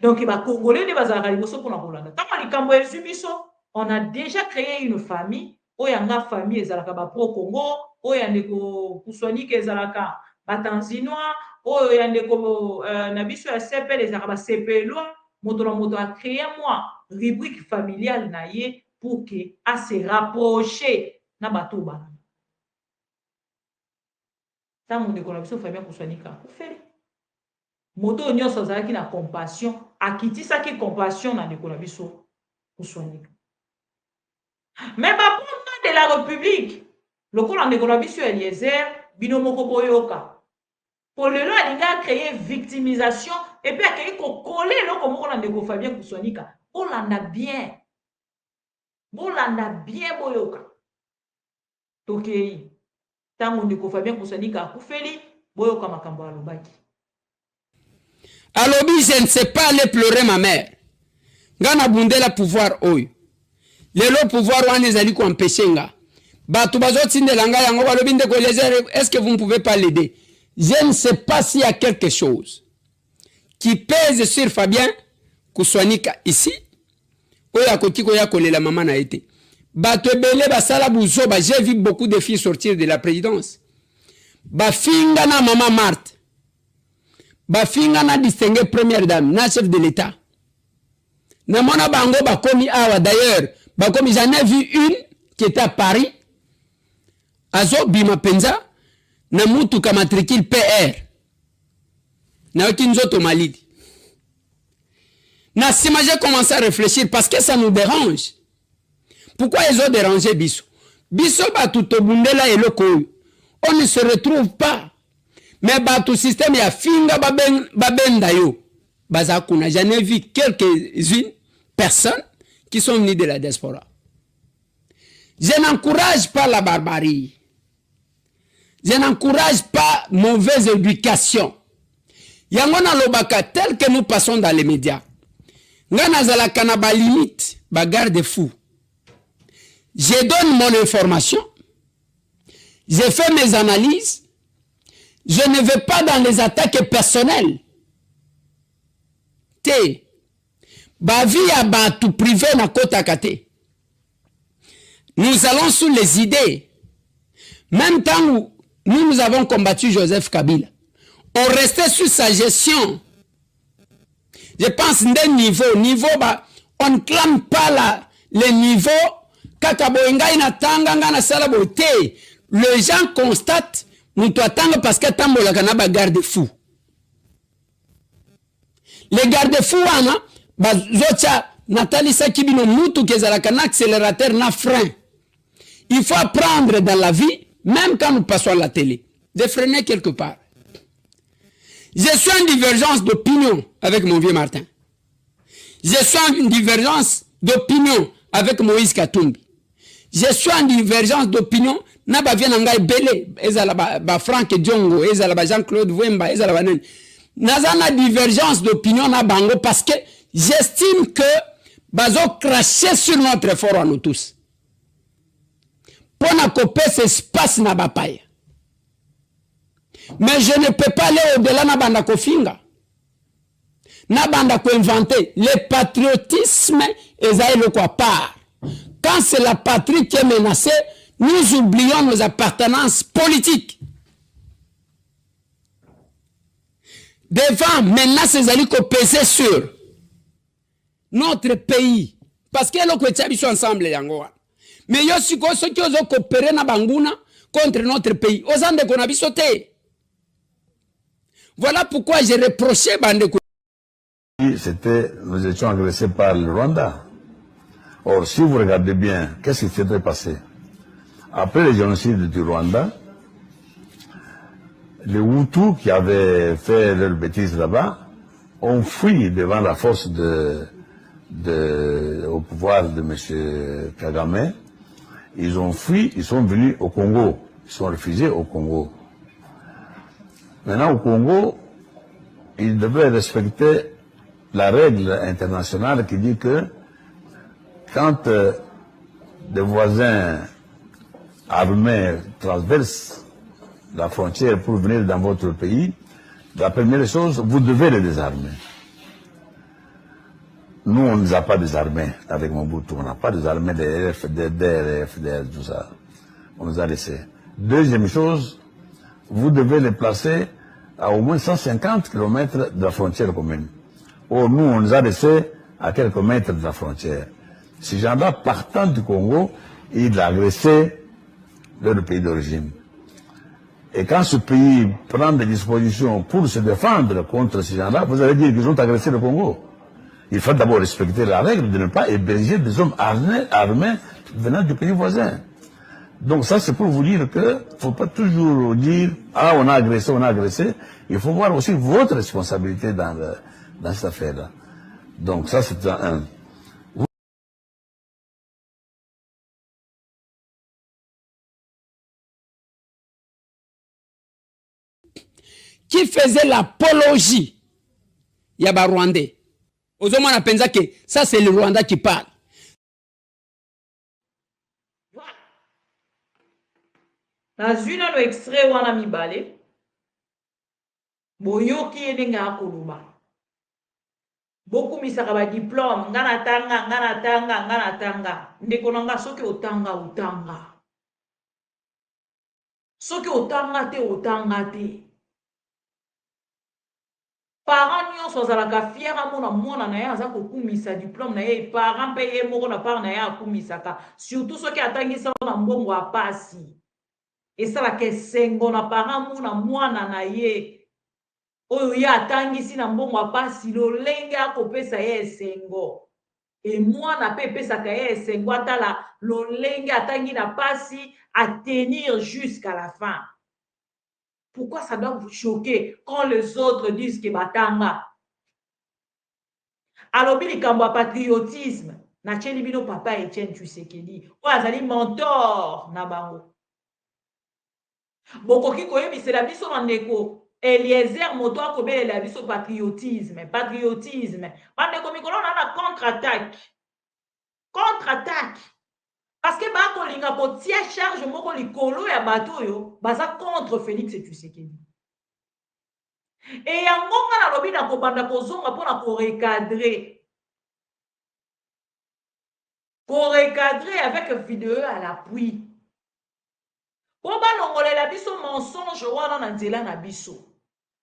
Speaker 1: Donc il y a Congolais ne bazaka liboso pour la Rolanda. Tant que likambo ezubiso, on a déjà créé une famille. Oyanga famille ezalaka ba pro Congo, oyandeko kuswani ke ezalaka ba tanzinois, oyandeko na biso ya CPL ezalaka ba CPL. Moto a créé moi rubrique familiale na ye pour que a se rapprocher na bato bana. Tant que la biso famille kuswanika kufeli. Moto nyonso azalaki na compassion, akitisaki compassion na ndeko na biso kuswanika. Mais ba président de la République, le col ndeko na biso Eliezer bino moko boyoka. Pour le lot alinga créer victimisation et puis akei ko coller loko moko na ndeko Fabien Kuswanika. Bolanda bien. Bolanda bien boyoka. Tokei. Tango ndeko Fabien Kuswanika akufeli boyoka makambo alobaki.
Speaker 2: Alobi, je ne sais pas aller pleurer ma mère. Ngana bundela pouvoir oyo. Lelo pouvoir wane zali ko empêcher nga. Batu bazotindela nga yango balobi ndeko Eliezer, est-ce que vous ne pouvez pas l'aider? Je ne sais pas s'il y a quelque chose qui pèse sur Fabien Kuswanika ici. Oya kotiko ya kolela maman na été. Batu ebele basala buzoba, j'ai vu beaucoup de filles sortir de la présidence. Ba finga na maman Marthe. Ba finga na distingué première dame, na chef de l'État. Na mona bango ba komi awa d'ailleurs, ba komi j'en ai vu une qui était à Paris. Azo bima penza na mutu ka matricule PR. Na okinzoto malidi. Na sima j'ai commencé à réfléchir parce que ça nous dérange. Pourquoi ils ont dérangé Bisso? Bisso batu tobundela eloko. On ne se retrouve pas. Mais batu système ya finga babenda yo. Bazakuna, j'en ai vu quelques-unes personnes qui sont venues de la diaspora. Je n'encourage pas la barbarie. Je n'encourage pas mauvaise éducation. Yangona lobaka tel que nous passons dans les médias. Ngana zala kanaba limite, bagarde fou. Je donne mon information. Je fais mes analyses. Je ne vais pas dans les attaques personnelles. Te. Bavi ya batu privé na kota kate. Nous allons sous les idées. Même temps où nous avons combattu Joseph Kabila, on restait sur sa gestion. Je pense d'un niveau, on ne clame pas le niveau. Les gens constatent, nous attendons parce que tambo la kanaba garde-fou. Les garde-fous, zocha Nathalie Sakibino Moutou kezalaka na accélérateur na frein. Il faut apprendre dans la vie, même quand nous passons à la télé, de freiner quelque part. Je suis en divergence d'opinion avec mon vieux Martin. Je suis en divergence d'opinion avec Moïse Katumbi. Je suis en divergence d'opinion na ba vient ngai belé ezala ba Franck Diongo, ezala ba Jean-Claude Wemba, ezala ba nen. Nazana divergence d'opinion na bango parce que j'estime que bazo cracher sur notre effort à nous tous. Pour na couper ce espace na bapaya. Mais je ne peux pas aller au-delà na banda kofinga. Na banda ko inventer. Le patriotisme est le quoi part. Quand c'est la patrie qui est menacée, nous oublions nos appartenances politiques. Devant, maintenant, ces alliés qui peser sur notre pays. Parce que nous sommes ensemble. Mais il y a ceux qui ont coopéré na banguna contre notre pays. Voilà pourquoi j'ai reproché Bandeko.
Speaker 7: Nous étions agressés par le Rwanda. Or, si vous regardez bien, qu'est-ce qui s'était passé? Après le génocide du Rwanda, les Hutus qui avaient fait leurs bêtises là-bas ont fui devant la force au pouvoir de M. Kagame. Ils ont fui, ils sont venus au Congo. Ils sont réfugiés au Congo. Maintenant, au Congo, ils devaient respecter la règle internationale qui dit que quand des voisins armés traversent la frontière pour venir dans votre pays, la première chose, vous devez les désarmer. Nous, on ne nous a pas désarmés avec Mobutu, on n'a pas désarmé les FDR, FDR, tout ça. On nous a laissés. Deuxième chose, vous devez les placer à au moins 150 km de la frontière commune. Or, nous, on nous a laissés à quelques mètres de la frontière. Ces gens-là, partant du Congo, ils agressaient leur pays d'origine. Et quand ce pays prend des dispositions pour se défendre contre ces gens-là, vous allez dire qu'ils ont agressé le Congo. Il faut d'abord respecter la règle de ne pas héberger des hommes armés venant du pays voisin. Donc ça, c'est pour vous dire que ne faut pas toujours dire « Ah, on a agressé, on a agressé ». Il faut voir aussi votre responsabilité dans cette affaire-là. Donc ça, c'est un...
Speaker 2: Qui faisait l'apologie Yaba Rwandais. Ozoma na penza que ça c'est le Rwanda qui parle.
Speaker 1: Nazwi na lo extrait wana mibale. Boyoki edenga akoluba. Boku misaka ba diplôme ngana tanga. Ndeko nanga soki otanga. Soki otanga te. Parents nyonso azalaka fier amona mwana na ye aza kokumisa diplôme na ye parent mpe ye moko na part na ye akumisaka surtout soki atangisa na mbongo ya pasi esalaka esengo na parent mona mwana na ye oyo ye atangisi na mbongo ya pasi lolenge akopesa ye esengo e mwana mpe epesaka ye esengo atala lolenge atangi na pasi à tenir jusqu'à la fin. Pourquoi ça doit vous choquer quand les autres disent que batanga? Alobi likambo patriotisme. Na cheli bino papa Etienne Tshisekedi. O azali mentor na bango. Bokoki koyebisela biso na ndeko Eliezer moto akobelela biso patriotisme. Bandeko mikolo na contre-attaque. Parce que bako linga ko tia charge moko likolo ya bato yo baza contre Félix Tshisekedi. Et yangonga na lobi na ko banda ko zonga pona ko recadrer. Pour recadrer avec vidéo à l'appui. Pour ba longolela biso mensonge wana na nzela na biso.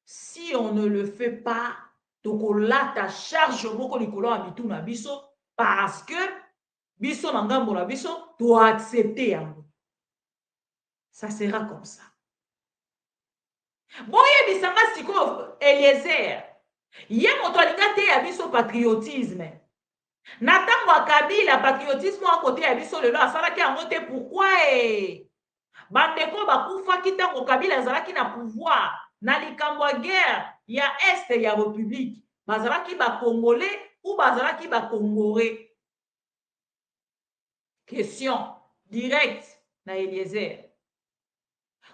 Speaker 1: Si on ne le fait pas, toko lata charge moko likolo ya bitu na biso parce que biso na ngambo na biso doit accepter yango. Ça sera comme ça. Boye bisanga siko Eliezer. Ye moto alinga te ya biso patriotisme. Na tango Kabila patriotisme à côté ya biso lelo asalaki yango te pourquoi bandeko bakufa kitango Kabila azalaki na pouvoir na likambo ya guerre ya est ya république bazalaki ba congolais ou bazalaki ba congolais. Question directe na Eliezer.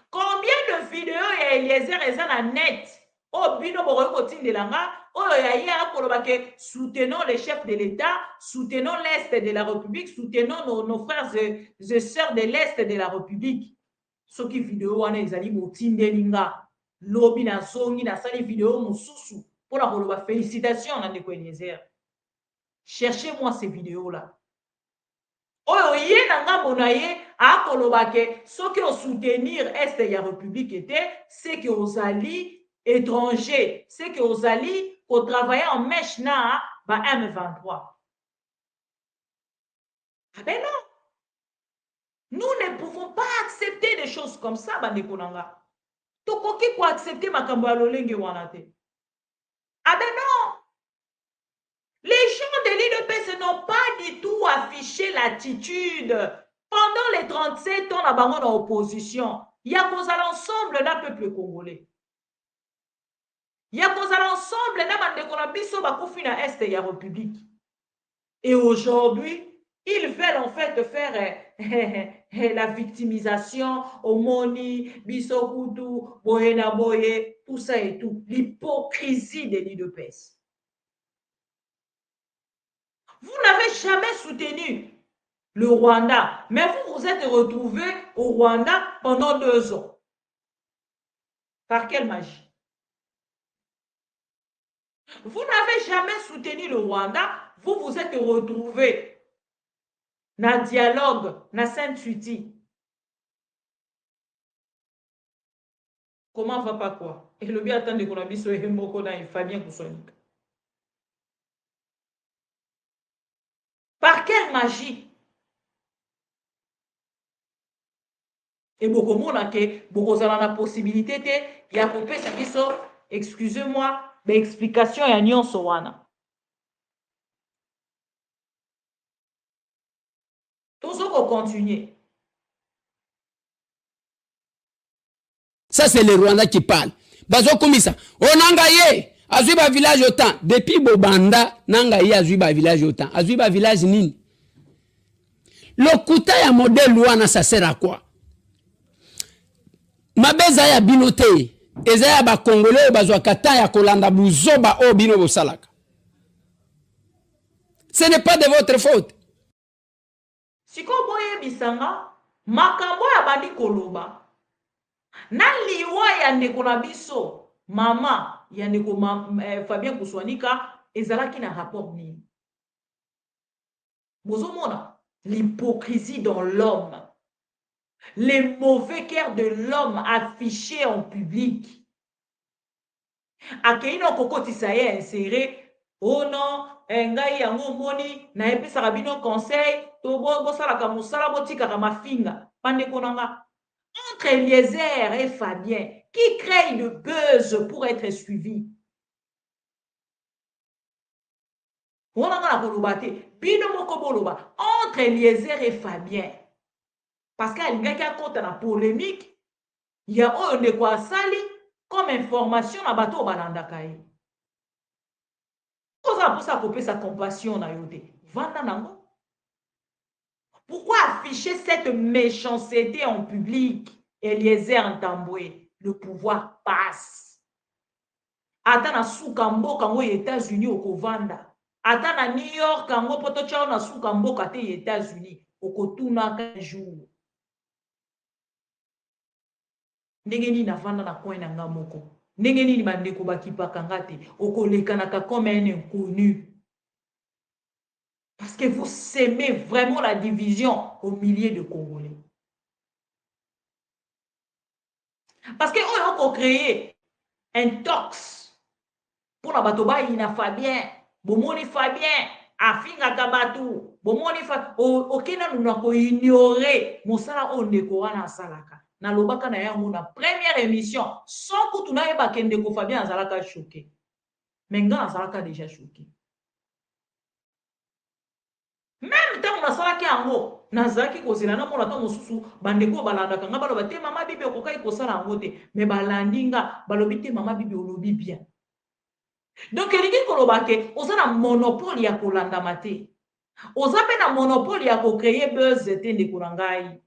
Speaker 1: Combien de vidéos ya Eliezer eza na net? O bino bokoki kotindelanga oyo ya ye akoloba ke soutenons les chefs de l'État, soutenons l'Est de la République, soutenons nos frères et sœurs de l'Est de la République. Soki vidéo wana ezali botindelinga lobi na songi na sali vidéo mosusu pour la koloba félicitations na ndeko Eliezer. Cherchez-moi ces vidéos là. Oyo ye na ngambo na ye akoloba ke soki o soutenir Est ya République était c'est que ozali étranger, c'est que ozali ko travailler en mèche na ba M23. Ah ben non. Nous ne pouvons pas accepter des choses comme ça bandeko nanga. Tokoki ko accepter makambo ya lolenge wana te. Ah ben non. Les gens de l'UDPS n'ont pas du tout affiché l'attitude. Pendant les 37 ans, nous avons opposition. Il y a cause à l'ensemble d'un peuple congolais. Il y a cause à l'ensemble d'un Est et la République. Et aujourd'hui, ils veulent en fait faire la victimisation, Omoni, Bisokutu, Boyena Boye, tout ça et tout. L'hypocrisie de l'UDPS. Vous n'avez jamais soutenu le Rwanda. Mais vous vous êtes retrouvés au Rwanda pendant 2 ans. Par quelle magie? Vous n'avez jamais soutenu le Rwanda, vous vous êtes retrouvés dans le dialogue, dans Sainte-Suiti. Comment va pas quoi? Et le bien attendre qu'on a vu sur Hemboko dans Fabien Koussonika. Par quelle magie? Et beaucoup de monde beaucoup la possibilité il y a coupé ça qui sort, excusez-moi, mais explication et agnon sowana. Tout ça pour continuer.
Speaker 2: Ça c'est le Rwanda qui parle. Bazo komisa. Onangaye, azuba village autant depuis Bobanda, nangaye azuba village autant. Azuba village nini? Le kuta ya modèle wana ça sert à quoi? Mabeza ya binote, eza ya ba Congolais bazwa kata ya kolanda buzoba o bino bosalaka. Ce n'est pas de votre faute.
Speaker 1: Siko boye bisanga, makambo ya bandi koloba. Na liwa ya ndeko na biso, mama ya ndeko Fabien Koussonika ezalaki na rapport nini? Bozomona l'hypocrisie dans l'homme. Les mauvais cœurs de l'homme affichés en public. Akeino kokoti saye inséré. Oh non, ngai yango moni na epesa rabino conseil to bo sala ka musala botika ka mafinga. Pande konanga. Entre Eliezer et Fabien, qui crée le buzz pour être suivi. On a kolobate. Bino moko boloba. Entre Eliezer et Fabien. Parce qu'il y a un compte dans la polémique, il y a un de quoi sali comme information à bateau balandakaye. Pour ça couper sa compassion na yote. Vanda nango. Pourquoi afficher cette méchanceté en public? Eliezer Ntambwe, le pouvoir passe. Ata na sukambo kango États-Unis au Kovanda. Ata na New York kango poto chao na sukambo kate États-Unis au Kotuna ka jour. Ndenge nini navanda na coin na ngamoko. Ndenge nini bandeko bakipaka ngate okolekanaka comme un inconnu. Parce que vous semez vraiment la division au milieu de Congolais. Parce que on a créé un tox pour la batoba ina Fabien, bomoni Fabien, afinga kabatu, bomoni Fabien, okena nous na ko ignorer mosala on dekora na salaka. Na lobaka na yango na première émission sans que tu n'aies pas kende ko Fabien azalaka choqué. Mais nga azalaka déjà choqué. Même tant na salaki yango nazaki ko zela na mona to mosusu bandeko balanda kanga baloba te mama bibi okokai ko sala yango te mais balandinga balobi te mama bibi olobi bien. Donc elingi koloba ke osana monopole ya kolanda mate. Ozape na monopole ya ko créer buzz te ndeko ngai.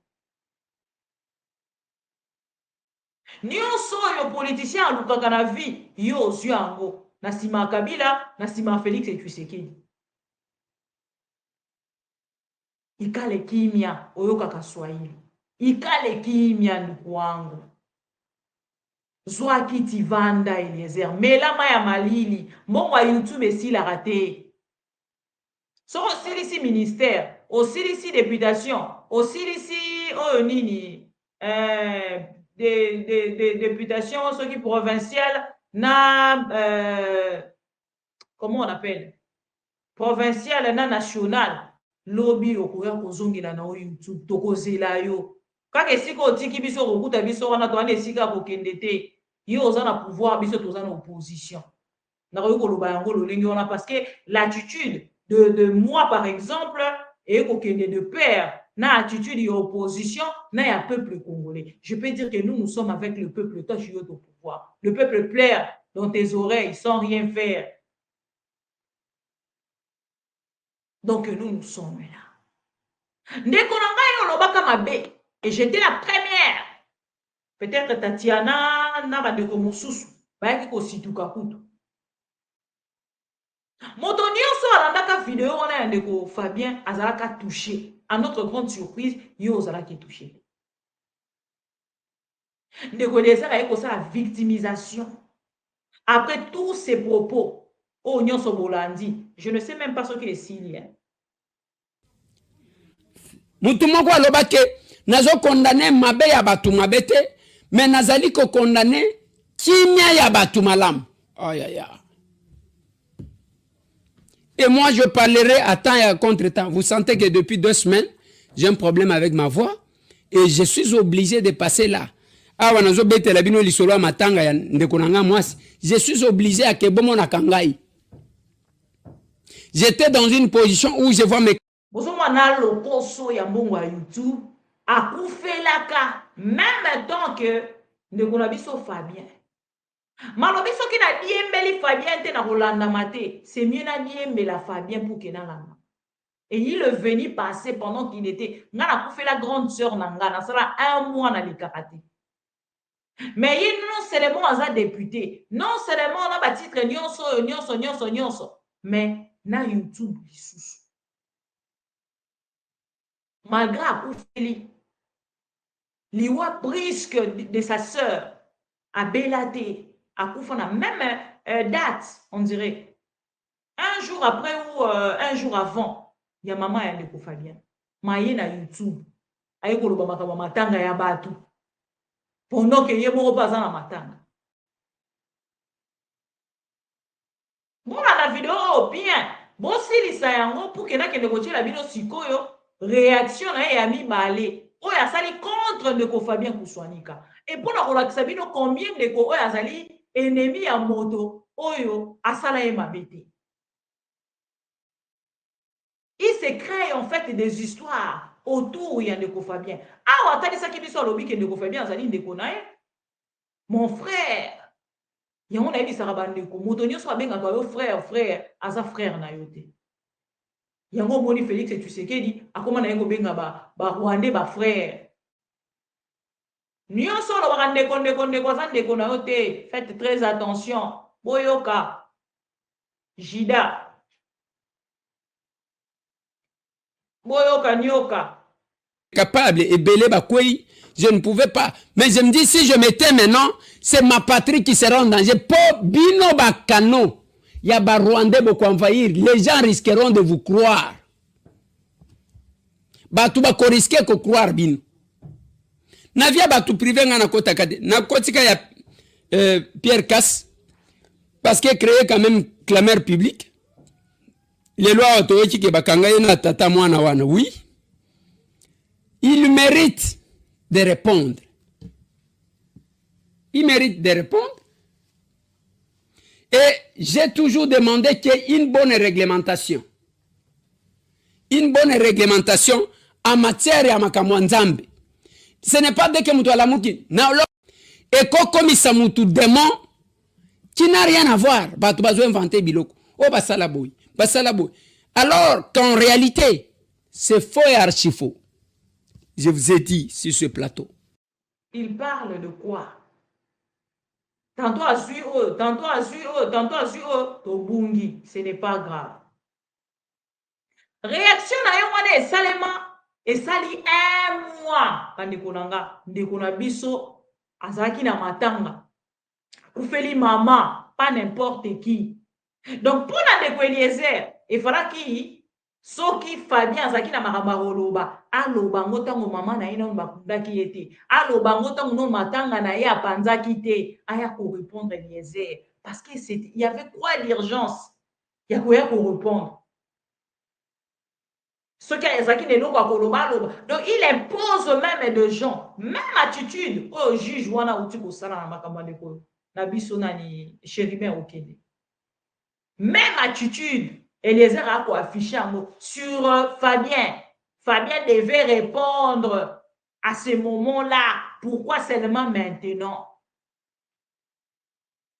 Speaker 1: Nyonso yo politicien alukaka na vie yo ozwi yango na sima Kabila na sima Félix Tshisekedi. Ikale kimia oyokaka Swahili. Ikale kimia ndugu wangu. Zwa kiti vanda Eliezer. Melama ya malili. Mbongo wa YouTube esila rate. So osilisi ministère, osilisi députation, osilisi oyo nini des députations, ceux qui provinciales, comment on appelle? Provincial na national. Lobby okoya kozongela na YouTube tokozela yo. Kaka esika otiki biso kokuta biso wana to ane esika kokende te. Yo oza na pouvoir biso toza na opposition. Na ko koloba yango lolengi wana parce que l'attitude de moi par exemple et kokende de pair na attitude de opposition na ya peuple congolais. Je peux dire que nous sommes avec le peuple, toi tu es au pouvoir. Le peuple plaire dans tes oreilles sans rien faire. Donc nous sommes là. Ndeko nanga yo lobaka mabe et j'étais la première. Peut-être Tatiana na bandeko mosusu bayaki ko situka kutu. Moto nyonso alandaka vidéo wana ya ndeko Fabien azalaka touché. À notre grande surprise, yo ozalaki touché. Ndeko Eliezer ayeko ça la victimisation. Après tous ces propos, oh nyonso bolandi, je ne sais même pas ce qu'il est s'il y a.
Speaker 2: Mutu moko aloba ke nazo condamner mabe ya batu mabe te, mais nazali ko condamner kimia ya batu malam. Aïe aïe aïe. Et moi, je parlerai à temps et à contre-temps. Vous sentez que depuis 2 semaines, j'ai un problème avec ma voix et je suis obligé de passer là. Je suis obligé à kebomo na kangai. J'étais dans une position où je vois mes...
Speaker 1: YouTube, même tant que Ndekonabiso Fabien. Malobi soki na diembeli Fabien te na rolanda mate, c'est mieux na diembela Fabien pour que na langa. Et il est venu passer pendant qu'il était, nga na koufé la grande sœur nanga, na sala 1 mois na likakate. Mais il non seulement aza député, non seulement na ba titre nyonso, mais na YouTube lisusu. Malgré akoufeli, liwa brisque de sa sœur, a Bélaté, à Koufana, même date, on dirait. Un jour après ou un jour avant, il y a maman et Ndeko Fabien. Maïe na YouTube. Aïe koloba makaba matanga ya batu. Pendant que yebo pas na matanga. Bon la vidéo bien. Bon si lisa yango pour que na kende kotie la vidéo sikoyo réaction na ya mi balé. Oyo asali contre Ndeko Fabien Kouswanika. Et pour la relakisa bino combien de ko oyo azali ennemi ya moto oyo asala ye mabete. Il se crée en fait des histoires autour ya Ndeko Fabien. Ah watali saki biso alobi ke Ndeko Fabien azali ndeko na ye. Mon frère. Yango na yebi saka bandeko moto nyonso abengaka yo frère aza frère na yo te. Yango moni Félix Tshisekedi akoma na ye ko benga ba Rwandais ba frère. Nyonso lobaka ndeko aza ndeko na yo te. Faites très attention. Boyoka. Jida. Boyoka nyoka.
Speaker 2: Capable et belé bakoui, je ne pouvais pas. Mais je me dis, si je m'étais maintenant, c'est ma patrie qui sera en danger. Po bino bakano. Ya ba Rwandais boko envahir. Les gens risqueront de vous croire. Batu bako risquer ko croire bino. Navia batu privé ngana kota kade. Na kotika ya Pierre Casse. Parce qu'il créé quand même clameur publique. Les lois autoroutiques ke bakanga yena tata mwana wana. Oui. Il mérite de répondre. Il mérite de répondre. Et j'ai toujours demandé qu'il y ait une bonne réglementation. Une bonne réglementation en matière ya makambo nzambe. Ce n'est pas dès que mutu alamuki. Et comme ça mutu démon qui n'a rien à voir. Batu bazo inventer biloko. Oh basala boy. Basala boy. Alors qu'en réalité, c'est faux et archi faux. Je vous ai dit sur ce plateau.
Speaker 1: Il parle de quoi? Tantôt à suivre, tantôt à suivre, tantôt à suivre, Tobungi, ce n'est pas grave. Réaction na yongwane salema et sali 1 mois quand Ndekonanga, Ndekona biso azaki na matanga. Koufeli maman, pas n'importe qui. Donc pour la Ndeko Eliezer, il fallait qu'il soki Fabien azaki na makambaroloba aloba ngotango mama na ina bakundaki ete aloba ngotango no matanga na ye apanzaki te aya ko répondre Eliezer parce que il y avait quoi l'urgence ya ko ya ko répondre soki azaki ne loko akoloba aloba donc il impose même de gens même attitude au juge wana uti ko sala na makambo ndeko na biso nani Chéribin Okende même attitude Eliezer a affiché un mot sur Fabien. Fabien devait répondre à ce moment-là. Pourquoi seulement maintenant?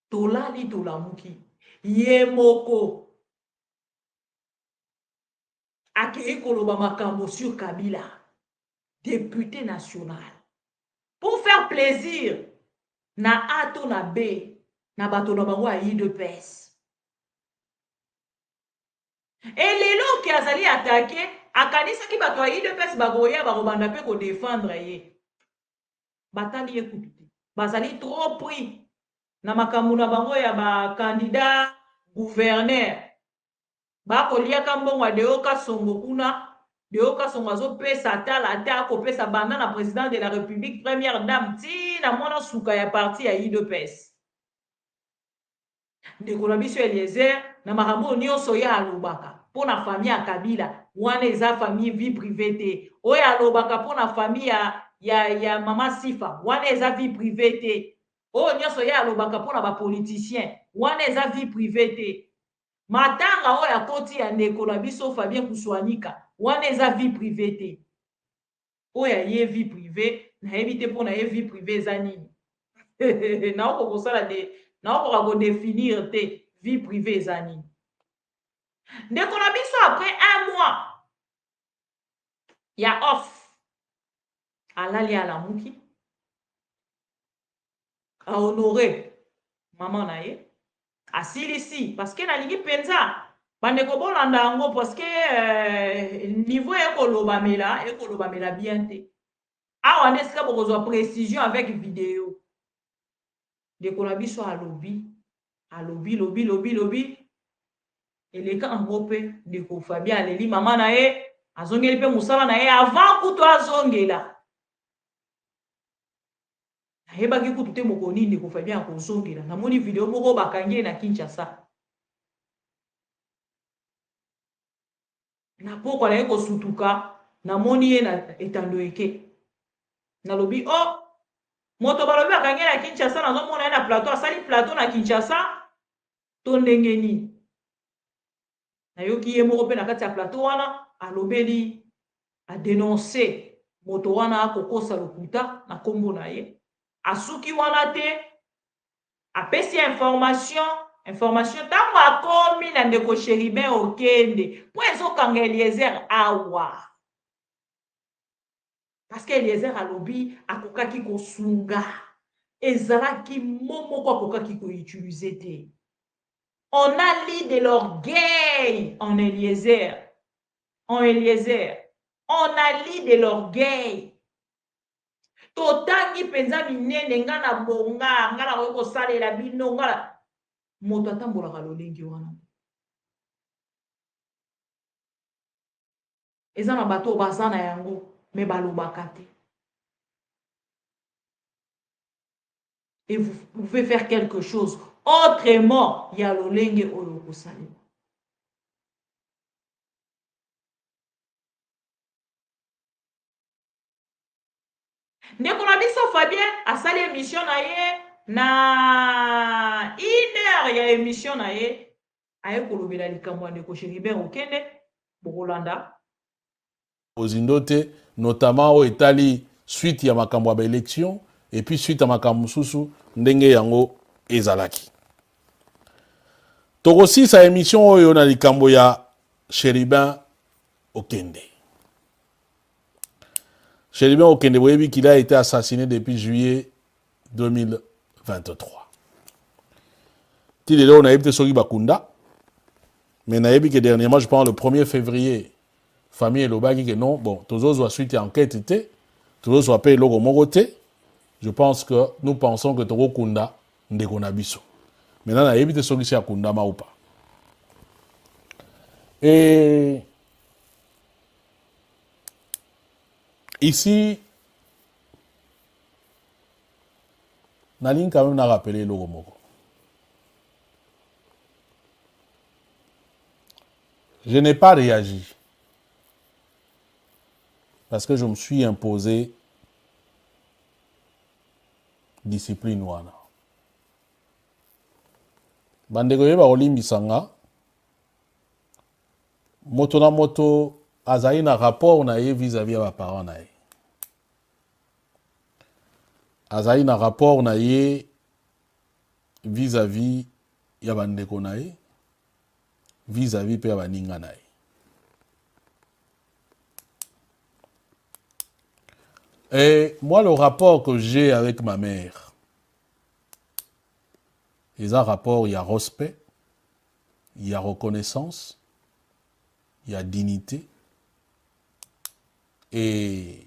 Speaker 1: Tola li tola muki. Yemoko. Akei koloba makambo sur Kabila. Député national. Pour faire plaisir. Na ato na B. Na bato na bango a I de pes. Et lelo qui azali attaqué, akanisa ki bato ayi de pes bagoya barobanda pe ko défendre ye. Batali écoute. Bazali trop pris. Na makambo na bango ya ba candidat gouverneur. Ba kolia kambongo Deoka Songo kuna. Deoka Songo azopesa tala ata kopesa banda na président de la République première dame ti na mona suka ya parti ya IDPS. Ndeko na biso Eliezer na makambo nyonso ya alobaka pona famille ya Kabila wana eza famille vie privée te. Oyo alobaka pona famille ya mama Sifa wana eza vie privée te. Oyo nyonso ya alobaka pona ba politicien wana eza vie privée te. Matanga oyo akoti ya ndeko na biso Fabien Kuswanika wana eza vie privée te. Oyo ye vie privée na yebi te pona ye vie privée eza nini. Na oko kosala de na oko ko définir te vie privée eza nini. Ndeko na biso après un mois ya off alali ala muki a honoré maman na ye asilisi parce que nalingi penza bandeko bolanda yango parce que niveau ekolobamela bien te awa nde esika bokozwa précision avec vidéo ndeko na biso alobi eleka yango mpe ndeko Fabien aleli mama na ye azongeli mpe mosala na ye avant kutu azongela nayebaki kutu te moko nini ndeko Fabien akozongela namoni video moko bakangi ye na Kinshasa na poko na ye kosutuka namoni ye na etando eke nalobi oh moto balobi bakangi ye na Kinshasa nazomona ye na plateau asali plateau na Kinshasa to ndenge nini nayoki ye moko mpe na kati ya plateau wana alobeli adenonce moto wana akokosa lokuta na kombo na ye asuki wana te apesi information ntango akomi na ndeko Chéribin Okende po ezokanga Eliezer awa parce que Eliezer alobi akokaki kosunga ezalaki momoko akokaki koutilize te. On a lit de l'orgueil en Eliezer. On a lit de l'orgueil. Totangi penza minene nga na bonga, nga na ko salela bino nga moto atambolaka lolengi wana. Eza na bato bazana yango me balobaka te. Et vous pouvez faire quelque chose autrement ya lolenge oyo kosala. Ndeko na biso Fabien asali émission na ye na 1 heure ya émission na ye aye kolobela likambo ndeko Chéribin Okende bokolanda
Speaker 6: ozindo te notamment au etali suite ya makambo ya élection et puis suite à makambo susu ndenge yango ezalaki. Tokosi sa émission oyo na likambo ya Chéribin Okende. Chéribin Okende boyebi qu'il a été assassiné depuis juillet 2023. Tilelo na yebite soki bakunda mais na yebi que dernièrement je pense le 1er février famille elobaki que non bon tozozo suite ya enquête était tozozo paye logo moko te. Je pense que nous pensons que Toko Kunda ndeko na biso. Maintenant, na yebite soki si akunda ma ou pas. Et ici, Naline quand même n'a rappelé le moko. Je n'ai pas réagi parce que je me suis imposé discipline wana. Bandeko yeba olimbisanga moto na moto azali na rapport na ye vis-à-vis ya parents na ye. Azali na rapport na ye vis-à-vis ya bandeko na ye, vis-à-vis pe ya baninga na ye. Et moi, le rapport que j'ai avec ma mère, c'est un rapport, il y a respect, il y a reconnaissance, il y a dignité. Et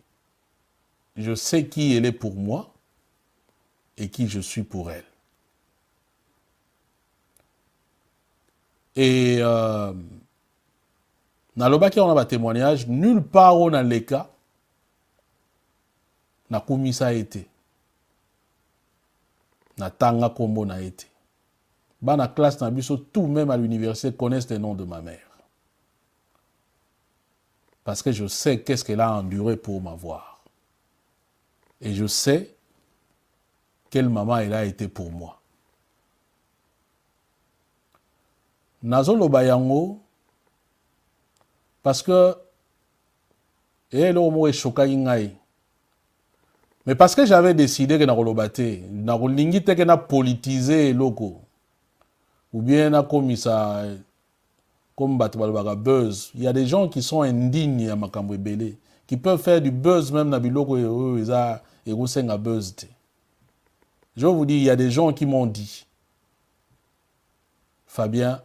Speaker 6: je sais qui elle est pour moi et qui je suis pour elle. Et nalobaki on a un témoignage, nulle part où dans les cas, na kumisa été. Na tanga kombo na été. Dans la classe, tout même à l'université, connaissent le nom de ma mère. Parce que je sais qu'est-ce qu'elle a enduré pour m'avoir. Et je sais quelle maman elle a été pour moi. Nazo Lobayango, parce que elle est choquée. Mais parce que j'avais décidé que je na politisé loco. Ou bien na comme ça, comme buzz. Il y a des gens qui sont indignes à Makambo Belé, qui peuvent faire du buzz même na biloko et buzz. Je vous dis, il y a des gens qui m'ont dit, Fabien,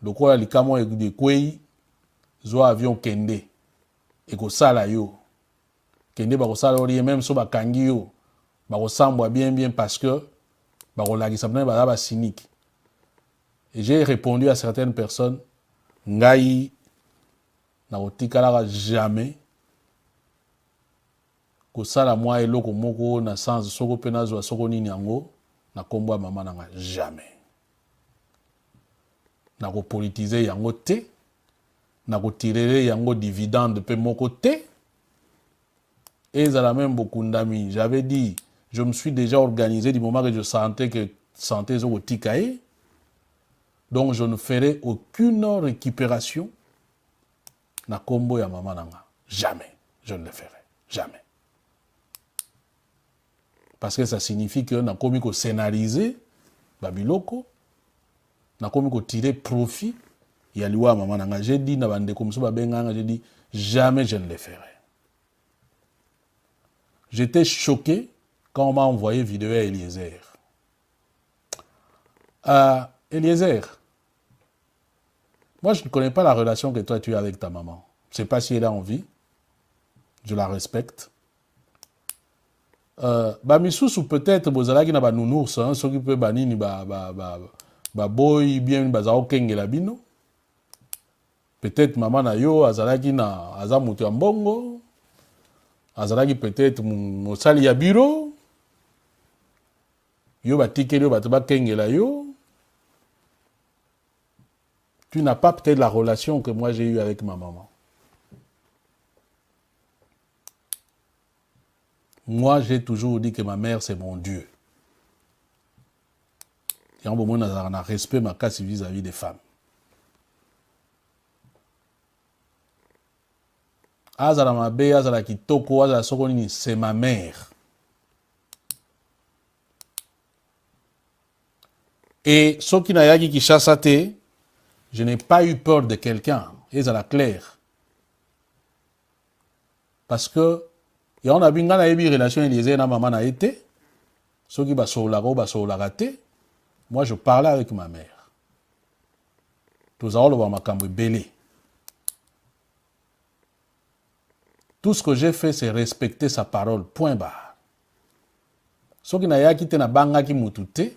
Speaker 6: le quoi les camions de Kwei, zo avion kende, et ko sala yo. Kende ba ko sala ori même so ba kangi yo, ba ko sambwa bien parce que ba ko lagi sabna ba cynique. Et j'ai répondu à certaines personnes, ngai na otikala jamais ko sala moi eloko moko na sens soko pena zo soko nini yango na kombo ya mama nanga jamais. Na ko politiser yango te, na ko tirer yango dividende pe moko te. Et ça la même beaucoup d'amis. J'avais dit, je me suis déjà organisé du moment que je sentais que santé zo tikae. Donc je ne ferai aucune récupération na kombo ya mama nanga. Jamais. Je ne le ferai. Jamais. Parce que ça signifie que na komi ko scénariser babiloko, na komi ko tirer profit ya liwa mama nanga. J'ai dit na bande comme ça babenganga, j'ai dit jamais je ne le ferai. J'étais choqué quand on m'a envoyé vidéo à Eliezer. Eliezer, moi je ne connais pas la relation que toi tu as avec ta maman. Je ne sais pas si elle a envie. Je la respecte. Bamisusu peut-être bozalaki na ba nounours, ceux qui peuvent banini ba boy bien bazao kengela bino. Peut-être maman na yo azalaki na azamutu ya mbongo. Azalaki peut-être mosali ya bureau. Yo batikeli yo bato bakengela yo. Tu n'as pas peut-être la relation que moi j'ai eue avec ma maman. Moi, j'ai toujours dit que ma mère, c'est mon Dieu. Il y a un moment où on a respect ma casse vis-à-vis des femmes. Azala mabe, azala kitoko, azala sokonini, c'est ma mère. Et ce qui n'a yaki qui chassate, je n'ai pas eu peur de quelqu'un. Et ça la clair. Parce que et on a bien une relation Eliezer na maman na été. Ceux qui sont raté. Moi je parlais avec ma mère. Tous avons le makambo belé. Tout ce que j'ai fait c'est respecter sa parole. Point barre. Ceux qui n'a pas quitté na banga qui mutute,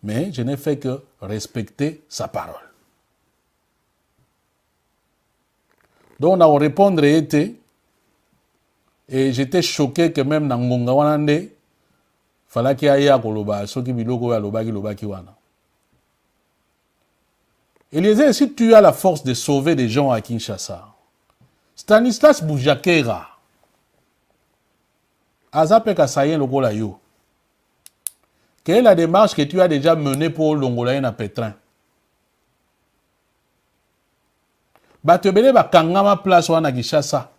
Speaker 6: mais je n'ai fait que respecter sa parole. Donc on a répondre été. Et j'étais choqué que même dans Ngonga Wanande, fallait qu'il y ait Koloba, ceux qui biloko ya lobaki wana. Eliezer, si tu as la force de sauver des gens à Kinshasa, Stanislas Boujakera, Azape Kasayen Lokola yo, quelle est la démarche que tu as déjà menée pour l'Ongolayen à Pétrin? Batebele bakangama place wana Kinshasa.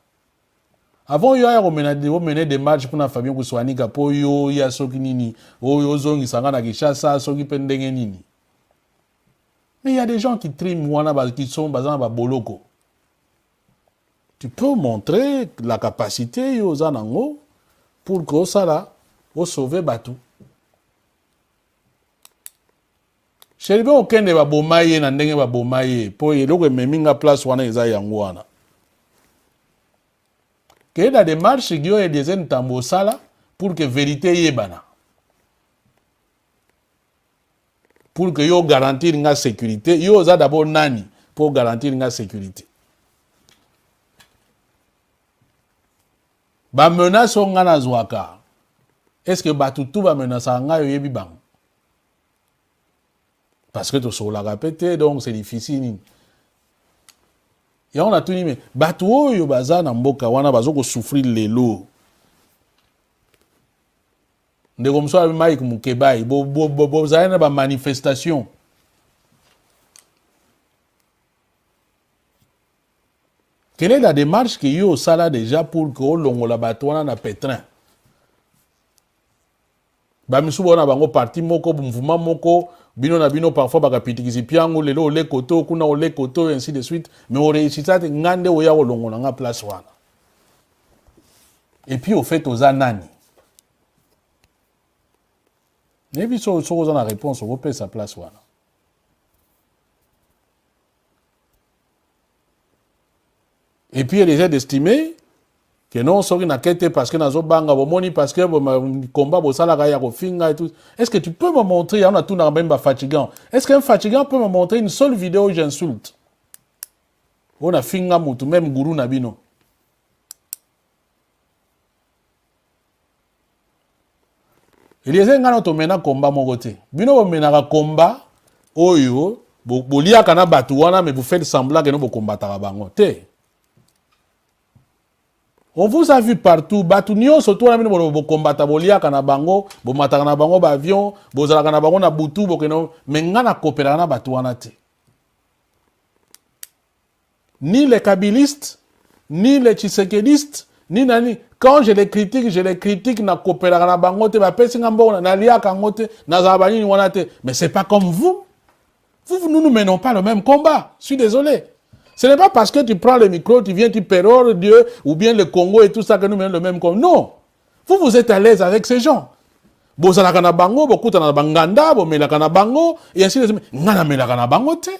Speaker 6: Avant, il y a mené des matchs pour la famille qui soit nika po yo ya soki nini yo zongi sanga na Kinshasa soki pendenge nini. Mais il y a des gens qui triment qui sont basés dans boloko. Tu peux montrer la capacité yo zanango pour que ça là au sauver bateau. Cheribe okende ba bomaye na ndenge ba bomaye po eloko meminga place wana eza yango wana. Que la démarche qui est des entambo sala pour que vérité yebana. Pour que yo garantir la sécurité, yo za d'abord nani pour garantir la sécurité. Ba menace on ngana zwaka. Est-ce que batutu ba menace nga yo yebi bang? Parce que to so la répéter donc c'est difficile. Et on a tout dit mais batu oyo baza na mboka wana bazoko souffrir lelo. Ndeko mso abi Mike Mukebai bo zaina ba manifestation. Quelle est la démarche que yo sala déjà pour que longola batu wana na pétrin? Ba misu bona bango parti moko mouvement moko bino na bino parfois bakapitikisi piango lelo ole koto kuna ole koto et ainsi de suite mais on réussit ça ngande oya kolongola nga place wana. Et puis au fait aux anani. Ne bi so za na réponse au pe sa place wana. Et puis il est d'estimer que non, sorry na kete parce que nazo banga bomoni parce que combat bo sala ya ko finga et tout. Est-ce que tu peux me montrer on a tout na même fatigant. Est-ce qu'un fatigant peut me montrer une seule vidéo où j'insulte? On a finga mutu même guru na bino. Il y a un to mena combat mon côté. Bino bo mena ka combat oyo bo lia kana batu wana mais vous faites semblant que no bo combattre bango. Te. On vous a vu partout, Batunio, surtout la mine bo combattre bolia kana bango, bo mataka na bango ba avion, bo zala kana bango na butu bo keno menga na coopérer na batu wana te. Ni les kabylistes, ni les tshisekedistes, ni nani quand je les critique na coopérer na bango te ba pesi ngambo na lia kango te na zabani ni wana te. Mais c'est pas comme vous. Nous menons pas le même combat. Je suis désolé. Ce n'est pas parce que tu prends le micro, tu viens, tu pérores Dieu, ou bien le Congo et tout ça que nous menons le même combat. Non. Vous êtes à l'aise avec ces gens. Bozala kana bango, bokuta na banganda, bomela kana bango, et ainsi de suite. Ngana mela kana bango te.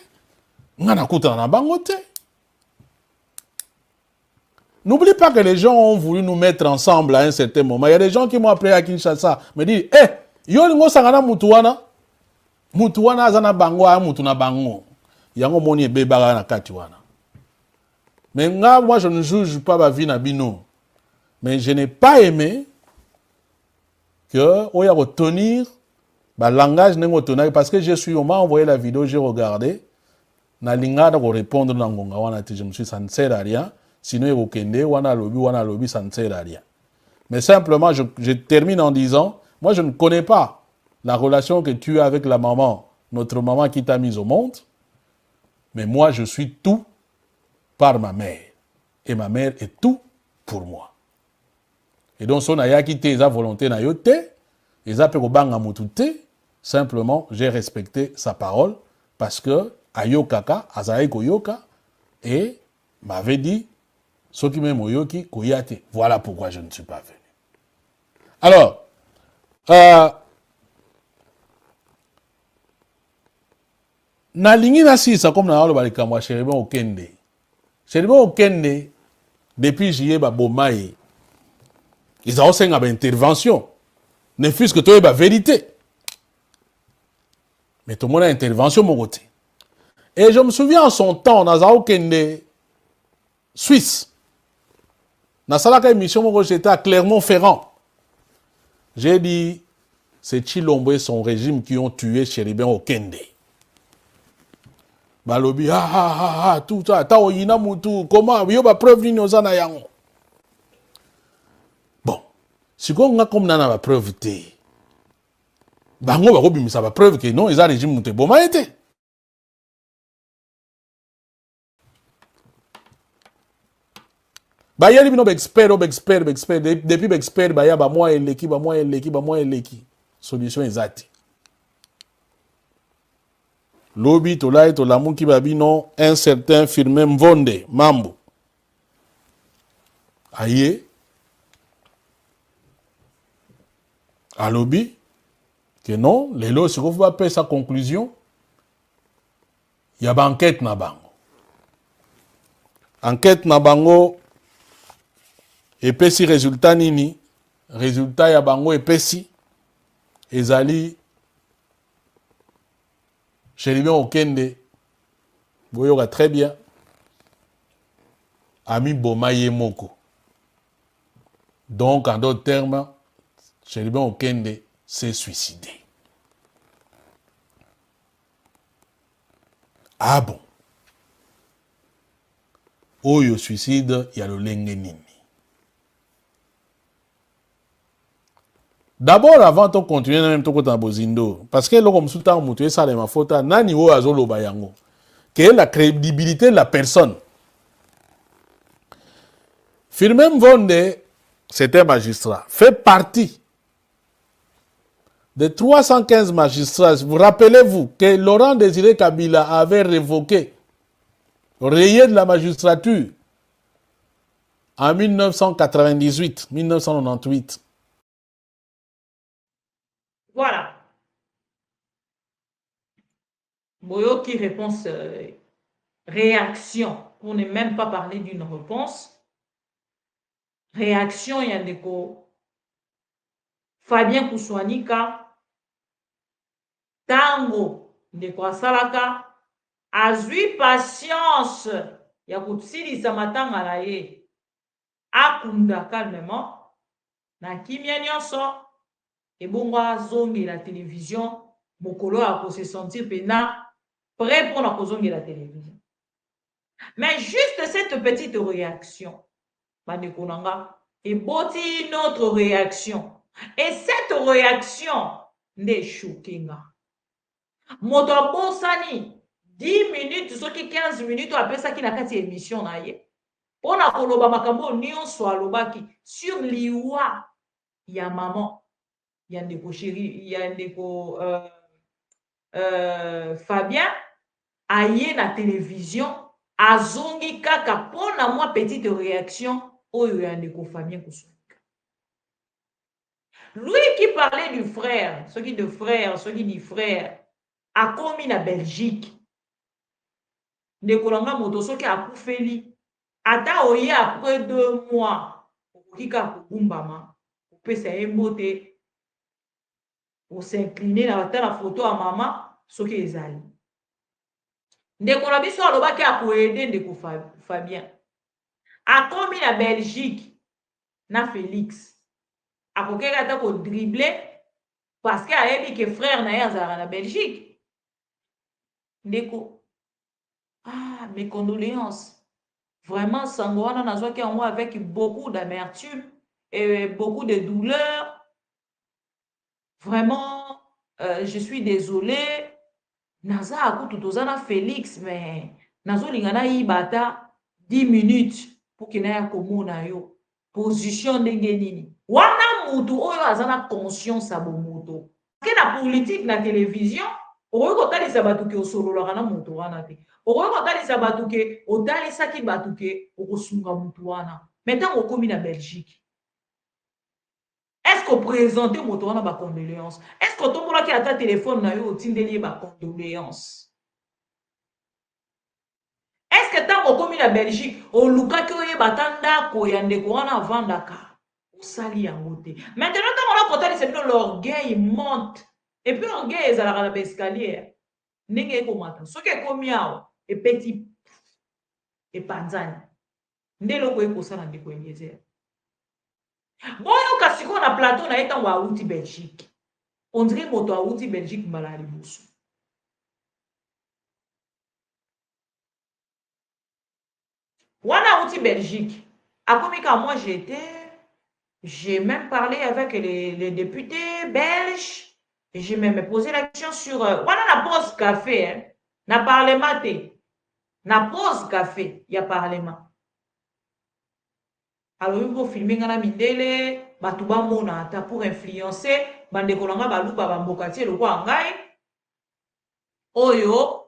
Speaker 6: Ngana kuta na bango te. N'oublie pas que les gens ont voulu nous mettre ensemble à un certain moment. Il y a des gens qui m'ont appelé à Kinshasa, me disent, yo lingo sangana mutuwana. Mutuwana azana bango a mutuna bango. Yango moni ebebara na kati wana. Mais moi, je ne juge pas ma vie Nabino. Mais je n'ai pas aimé que on y a retenir le langage parce que on m'a envoyé la vidéo, j'ai regardé. Na linga de répondre dans Ngonga wana je me suis ça ne sert à rien. Sinon il okende wana lobby ça ne sert à rien. Mais simplement je termine en disant moi je ne connais pas la relation que tu as avec la maman, notre maman qui t'a mise au monde. Mais moi je suis tout par ma mère. Et ma mère est tout pour moi. Et donc, si on a quitté sa volonté, simplement, j'ai respecté sa parole parce que Ayokaka, Azaeko Yoka, et m'avait dit, ce qui m'aime Yoki, Koyate. Voilà pourquoi je ne suis pas venu. Alors, na lingi na sisa comme na lo balika moi Cheribe Okende. Cheribe Okende depuis juillet ba bomaye. Ils ont aussi une intervention. Ne fût-ce que toi ba vérité. Mais tout le monde a intervention mon côté. Et je me souviens en son temps dans Okende Suisse. Dans salaka émission mon j'étais à Clermont-Ferrand. J'ai dit c'est Chilombo et son régime qui ont tué Cheribe Okende. Balobi tout ça ta oyina mutu comment yo ba preuve ni ozana yango. Bon si ko nga comme nana ba preuve te bango ba kobimisa ba preuve que non eza régime mutu boma été ba yeli bino expert depuis expert ba ya ba moi eleki solution exacte. Lobi tolai tolamu ki babino un certain firme Mvonde Mambo. Aye. A lobi que non, les lois se va faire sa conclusion Il y a enquête na bango. Enquête na bango epesi résultat nini? Résultat ya bango epesi ezali Chéribien Okende boyoka très bien ami Bomaye Moko. Donc en d'autres termes, Chéribien Okende s'est suicidé. Ah bon? Oyo suicide ya lolenge nini? D'abord, avant de continuer, même tout côté Bozindo, parce que là, comme tout le temps, on ça les faute, nani wo azolo bayango, quelle est la crédibilité de la personne. Firmin Vonde, c'est un magistrat, fait partie des 315 magistrats. Vous rappelez-vous que Laurent Désiré Kabila avait révoqué, rayé de la magistrature en 1998.
Speaker 1: Voilà. Boyo qui réponse réaction, pour ne même pas parler d'une réponse. Réaction yandeko Fabien Kouswanika tango ndeko asalaka azui patience ya kosilisa matanga na ye akunda calmement na kimia nyonso ebongo azongela télévision mokolo akose sentir pena prêt pour na kozongela télévision. Mais juste cette petite réaction bandeko nanga eboti une autre réaction, et cette réaction nde choquinga moto abosani 10 minutes soki 15 minutes apesaki na kati émission na ye mpona koloba makambo nyonso alobaki sur liwa ya maman ya ndeko chéri ya ndeko Fabien aye na télévision azongi kaka mpona mwa petite réaction oyo ya ndeko Fabien Kouswanika. Lui qui parlait du frère, ce qui dit frère, a commis la Belgique. Ndekolanga moto soki akufeli, ata oye après 2 mois, okika kubumbama, opesa embote, o s'incliner na la photo à maman, soki ezali. Ndekola biso alobaki akoede ndeko Fabien. A commis la Belgique, na Félix. Akokeka ata ko dribbler parce que ayebi que frère na ye azalaka na Belgique. Ndeko, mes condoléances. Vraiment, sango wana nazwaki yango avec beaucoup d'amertume et beaucoup de douleur. Vraiment, je suis désolée. Naza akutu tozana Félix, mais nazolinga na yibata 10 minutes pour que na komona yo. Position ndenge nini. Wana mutu oyo azana conscience abo mutu. Ke na politique na télévision, oyo kotalisa batu ke osololaka na mutu wana te. Oyo kotalisa batu ke otalisaki batu ke okosunga mutu wana. Maintenant okomi na Belgique. Est-ce qu'on présente mutu wana ba condoléances? Est-ce que tombola ki ata téléphone na yo otindeli ba condoléances? Est-ce que tant qu'on la Belgique, au luka ki oye batanda ko yande ko wana vandaka, au sali yangote. Maintenant tant on a côté c'est l'orgueil monte et puis l'orgueil est à la escalier. Nenge ko mata. Ce que komiao et petit et panzani. Ndelo ko eko sala ndeko Eliezer. Boyo kasiko na plateau na eta wa outi Belgique. On dirait moto a outi Belgique malali busu. Wana outi Belgique. Akomika, moi j'ai même parlé avec les députés belges. Et j'ai même posé la question sur wana na pause café, hein. Na parlement te. Na pause café, y a parlement. Alors il faut filmer ngana mindele, batuba mona ata pour influencer bande kolanga baluba bambokati le kwa ngai. Oyo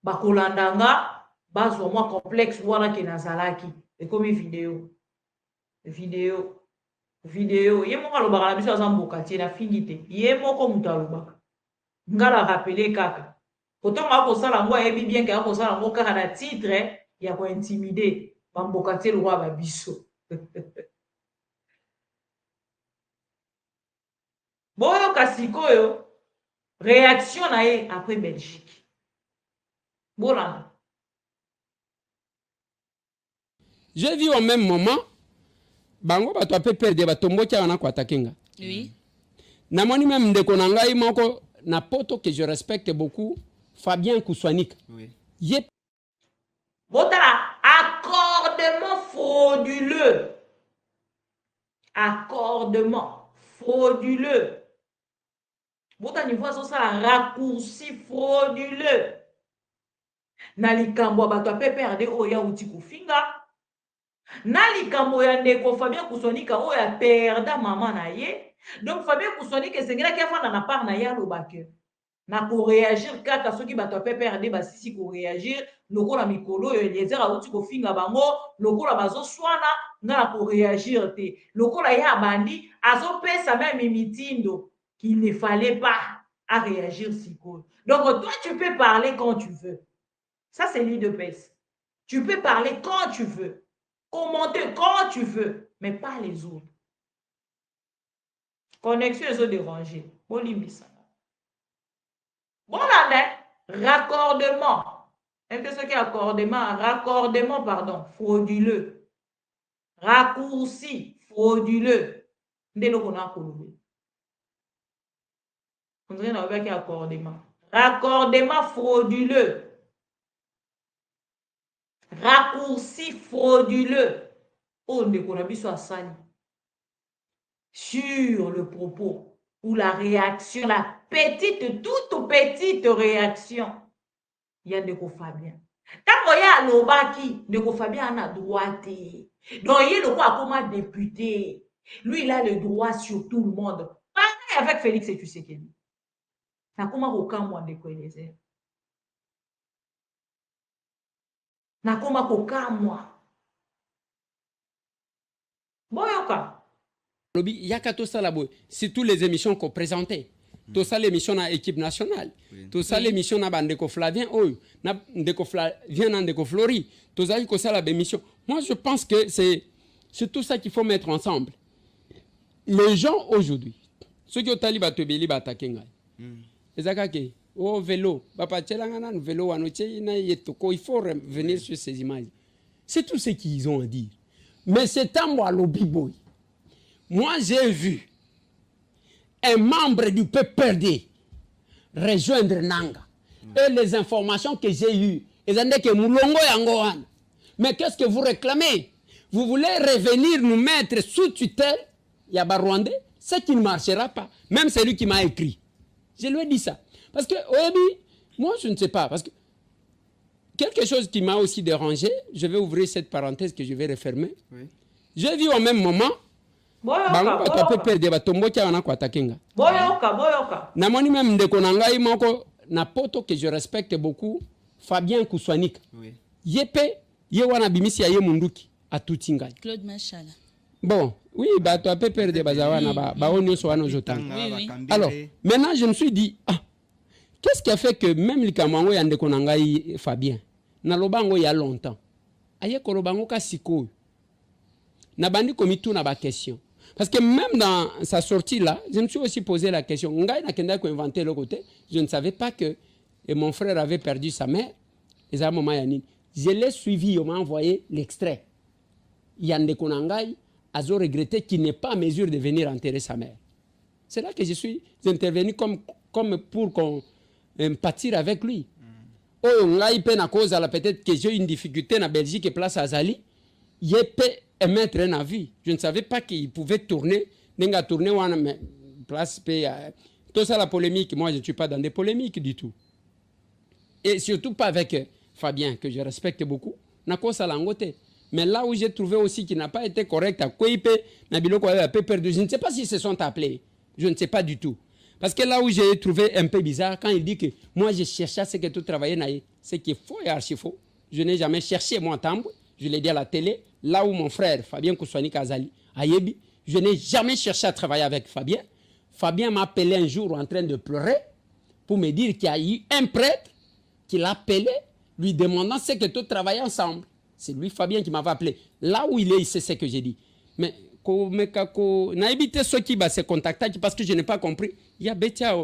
Speaker 1: bakolandanga bazo moi complexe wana ke nazalaki et comme vidéo ye moko alobaka na biso aza mbokati na fingite ye moko mutu alobaka ngala rappeler kaka Pourtant, on a la moi et bien qu'on a la moi car à titre, il y a quoi intimider. Bambokate le roi Babiso. Bon, yo kasiko yo. Réaction nae après Belgique. Bon.
Speaker 2: J'ai vu au même moment, bango bato ape perdre batombo kia wana kwa takenga.
Speaker 3: Oui.
Speaker 2: Namoni même ndeko na ngai moko na poto que je respecte beaucoup, Fabien Kouswanik.
Speaker 4: Oui.
Speaker 2: Yep.
Speaker 1: Botala, accordement frauduleux. Accordement frauduleux. Bota niveau ça raccourci frauduleux. Na likambo bato ape perdre oya uti kufinga. Na likambo ya ndeko Fabien Kouswanika oya perda maman na ye. Donc Fabien Kouswanika esengela ki afana na part na ya lobake. Na ko réagir kaka soki bato ape perdre basisi ko réagir lokola mikolo yo Eliezer uti kufinga bango lokola bazo swana na ko réagir te. Lokola ya bandi azo pesa même mitindo qu'il ne fallait pas à réagir si cool. Donc toi tu peux parler quand tu veux. Ça c'est l'idée de pèse. Tu peux parler quand tu veux. Commenter quand tu veux, mais pas les autres. Connexion les autres dérangés. Bon limbisa. Bon raccordement. Est-ce que c'est accordement? Raccordement, pardon, frauduleux. Raccourci, frauduleux. Ndelo kona kolube. On dirait qu'on a accordement. Raccordement frauduleux. Raccourci frauduleux. On déconne sur sali. Sur le propos ou la réaction, la petite, toute petite réaction. Il y a de Fabien. Quand il y a l'obaki, de Fabien a droit. Donc il est le roi comme député. Lui, il a le droit sur tout le monde. Pareil avec Félix et Tshisekedi. Na comment aucun mois de Eliezer. Na comment aucun mois. Boyoka.
Speaker 2: Il y a qu'à tout ça là-bas. C'est toutes les émissions qu'on présentait. Tout ça, l'émission à l'équipe nationale. Tout ça, l'émission à Bandeko Flavien. Oh, Ndeko Flavien, Ndeko Flori. Tout ça, c'est ça l'émission. Moi, je pense que c'est tout ça qu'il faut mettre ensemble. Les gens aujourd'hui, ceux qui ont talibé à te béli, oh, vélo, vélo, il faut revenir sur ces images. C'est tout ce qu'ils ont à dire. Mais c'est à moi, le B-boy. Moi, j'ai vu un membre du PPRD rejoindre Nanga. Et les informations que j'ai eues, mais qu'est-ce que vous réclamez? Vous voulez revenir nous mettre sous tutelle Yaba Rwandais? Ce qui ne marchera pas. Même celui qui m'a écrit. Je lui ai dit ça. Parce que, moi, je ne sais pas. Parce que quelque chose qui m'a aussi dérangé, je vais ouvrir cette parenthèse que je vais refermer. Oui. J'ai vu au même moment, namoni même ndeko na ngai moko na poto que je respecte beaucoup, Fabien Kouswanik. Oui. Yepe, ye wana bimisi ya ye munduki atuti ngai.
Speaker 3: Claude Machala.
Speaker 2: Bon, oui, bato ape perdre bazawana ba onyo so wana jotan. Alors, maintenant je me suis dit, qu'est-ce qui a fait que même likamango ya ndeko na ngai Fabien na lobango ya longtemps. Aye ko lobango ka siko. Na bandi komitu na ba question. Parce que même dans sa sortie là, je me suis aussi posé la question. Ngai na kenda ko inventer le côté, je ne savais pas que mon frère avait perdu sa mère. Et ça moment yani. Je l'ai suivi, on m'a envoyé l'extrait. Yande Konangai a regretté qu'il n'est pas en mesure de venir enterrer sa mère. C'est là que je suis intervenu comme pour qu'on pâtir avec lui. Oh, ngai pena cause la peut-être que j'ai une difficulté en Belgique et place à Zali. Il peut émettre un avis. Je ne savais pas qu'il pouvait tourner. Nenga tourner wana place P. Tout ça la polémique. Moi, je ne suis pas dans des polémiques du tout. Et surtout pas avec Fabien, que je respecte beaucoup. Nako salangote. Mais là où j'ai trouvé aussi qu'il n'a pas été correct à Kouipe, Nabiloko avait un peu perdu. Je ne sais pas s'ils se sont appelés. Je ne sais pas du tout. Parce que là où j'ai trouvé un peu bizarre, quand il dit que moi je cherchais à ce que tout travaillait, c'est qu'il est faux et archi faux. Je n'ai jamais cherché moi Tambou. Je l'ai dit à la télé. Là où mon frère Fabien Kouswani Kazali a Yebi, je n'ai jamais cherché à travailler avec Fabien. Fabien m'a appelé un jour en train de pleurer pour me dire qu'il y a eu un prêtre qu'il a appelé, lui demandant ce que tu travailles ensemble. C'est lui, Fabien, qui m'avait appelé. Là où il est, il sait ce que j'ai dit. Mais n'a évité ceux qui se contacter parce que je n'ai pas compris. Il y a Betia,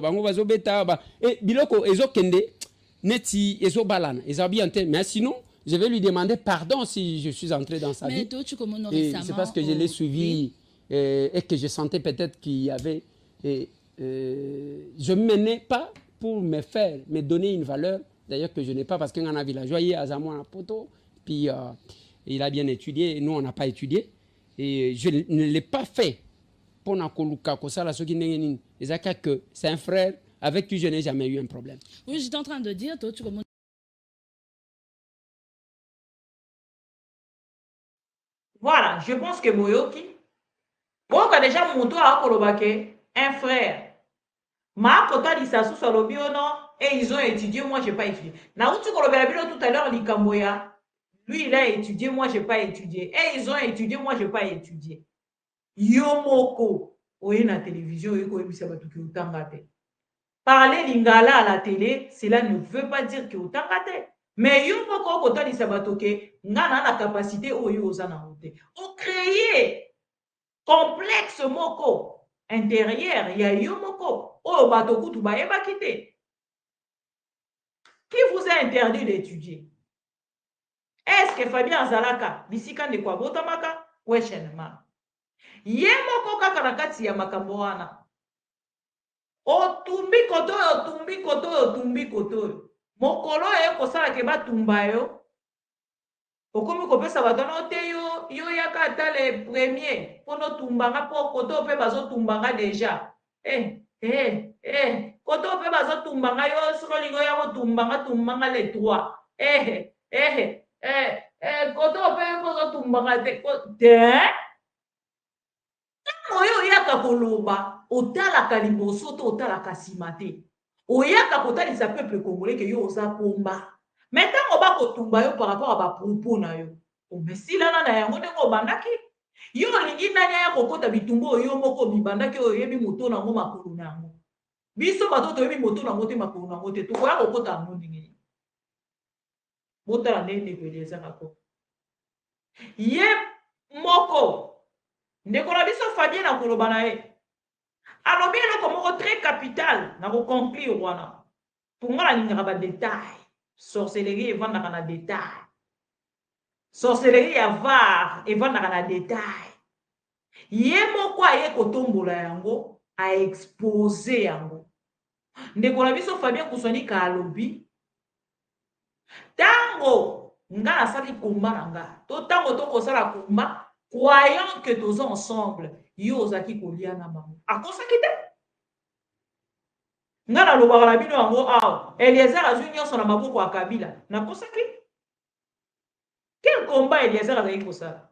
Speaker 2: et Biloko, Ezo Kende, Neti, Ezo Balana, Ezo bien. Mais sinon, je vais lui demander pardon si je suis entré dans sa vie. C'est parce que je l'ai suivi et que je sentais peut-être qu'il y avait. Je ne menais pas pour me faire, me donner une valeur, d'ailleurs que je n'ai pas parce qu'il y a un villageois, il y a un poteau, puis il a bien étudié, et nous on n'a pas étudié. Et je ne l'ai pas fait pour que c'est un frère avec qui je n'ai jamais eu un problème.
Speaker 3: Oui, j'étais en train de dire, toi, tu commences.
Speaker 1: Voilà, je pense que Moyoki, bon, quand déjà mon toit a un frère, ma kota l'issasou sur le bio, non, et ils ont étudié, moi, je n'ai pas étudié. Naoutu Kolobelabilo tout à l'heure, l'Ikamboya, lui, il a étudié, moi, je n'ai pas étudié. Et ils ont étudié, moi, je n'ai pas étudié. Yomoko, oye na télévision, parler lingala à la télé, cela ne veut pas dire que utangate. Mais yomoko kota l'issabatoke, ngana la capacité oyo ozana ote. On crée complexe moko intérieur, il y a yomoko, oyo batoku tu bayeba kite. Qui vous a interdit d'étudier? Est-ce que Fabien Zalaka, bisika ne kwa botamaka, questionnement. Yemoko kaka na kati ya makambo wana. Otumbi koto. Mokolo kosala ke batumba yo. Okomi kopesa batona te yo yaka ata le premier. Pono tumbanga po koto pe bazo tumbanga déjà. Koto pe bazo tumbanga yo solo lingo ya tumbanga le 3. Koto pe bazo tumbanga te. Oyo yaka koloba, otalaka liboso to otalaka sima te. Oyaka kotalisa peuple congolais que yo oza komba. Maintenant on va kotumba yo par rapport à ba propos na yo. Omesilana na yango ndenge obandaki. Yo lingi nani ya kokota bitumbo yo moko bibandaki oyo yebi moto na ngo makolo na yango. Biso bato to yebi moto na ngo te makolo na ngo te. To koya kokota ngo ndenge. Botala nene kweleza kako. Ye moko Ndekona biso Fabien na koloba na ye. Alobi eloko moko très capital na ko conclure wana. Pour moi la ningaka ba détail. Sorcellerie evandaka na détail. Sorcellerie ya var evandaka na détail. Ye moko aye kotombola yango a exposer yango. Ndekona biso Fabien kusoni ka alobi. Tango nga asali komba na nga. To tango to kosala komba. Croyant que tous ensemble, yozaki kolia na bango. Akosaki te. Ngana lobaka na bino yango awa. Eliezer azwi nyonso na maboko ya Kabila. Nakosaki. Quel combat Eliezer azaki kosala?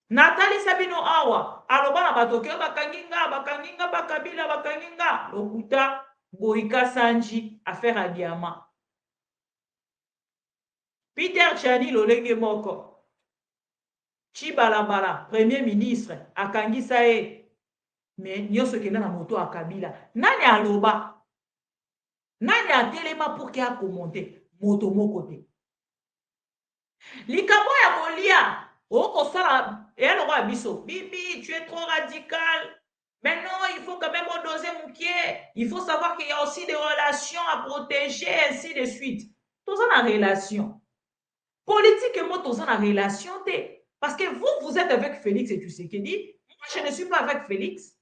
Speaker 1: Natali Sabino awa. Aloba na batoke bakanginga bakabila bakanginga. Lokuta Boika Sanji affaire à diamant. Peter Chani lolenge moko. Chibalabala, premier ministre, akangisa e. Mais nyoso kena na moto a Kabila. Nani aloba? Nani a telema pour qu'il a commenté? Moto mokote. Likabo ya kolia. Oko sala. Et alors abiso. Bibi, tu es trop radical. Maintenant, il faut quand même doser mon pied. Il faut savoir qu'il y a aussi des relations à protéger, ainsi de suite. Tous en relation. Politiquement, tous en relation, parce que vous êtes avec Félix et Tshisekedi. Moi, je ne suis pas avec Félix.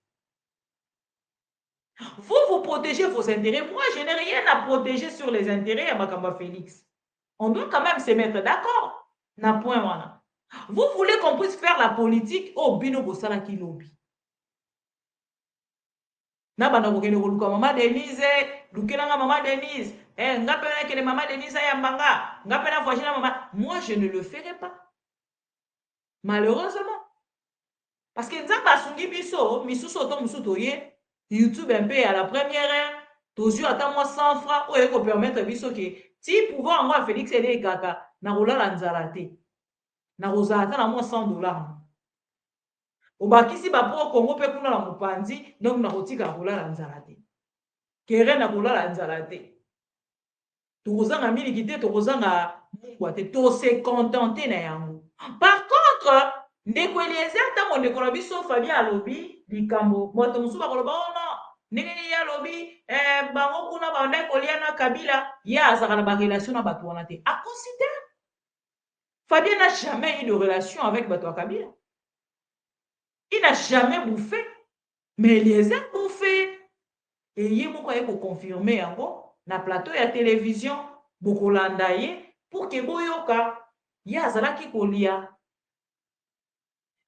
Speaker 1: Vous protégez vos intérêts. Moi, je n'ai rien à protéger sur les intérêts à Makamba Félix. On doit quand même se mettre d'accord. Vous voulez qu'on puisse faire la politique au Bino Bosala Kilobi. Nabana kokene koluka Maman Denise, lukelanga Maman Denise. Ngapena kele Maman Denise yambanga, ngapena voisina Maman. Moi, je ne le ferai pas. Malheureusement. Parce que Nzamba Sungi Biso, Misuso Tom Musutoye, YouTube un peu à la première heure, toujours attends moi 100 francs, ou eko permettre Biso que si pouvoir moi Félix et Kaka, na rola la nzalate. Na rozalata na moi $100. Obakisi ba pro Congo pe kuna la mopanzi, donc na rotika rola la nzalate. Kere na rola la nzalate. tokozanga miliki te tokozanga mungwa te tose contenter na yango. Par contre ndeko Eliezer ntango ndeko na biso Fabien alobi likambo moto mosusu bakoloba ono ndenge ye alobi bango kuna banda kolia na Kabila ye azaka na barelation na bato wana te. Aconsidère Fabien n'a jamais eu de relation avec bato ya Kabila. Il n'a jamais bouffé. Mais Eliezer bouffé. Et il y a confirmer yango na plateau ya télévision bokolanda ye pour que boyoka ya azalaki kolia.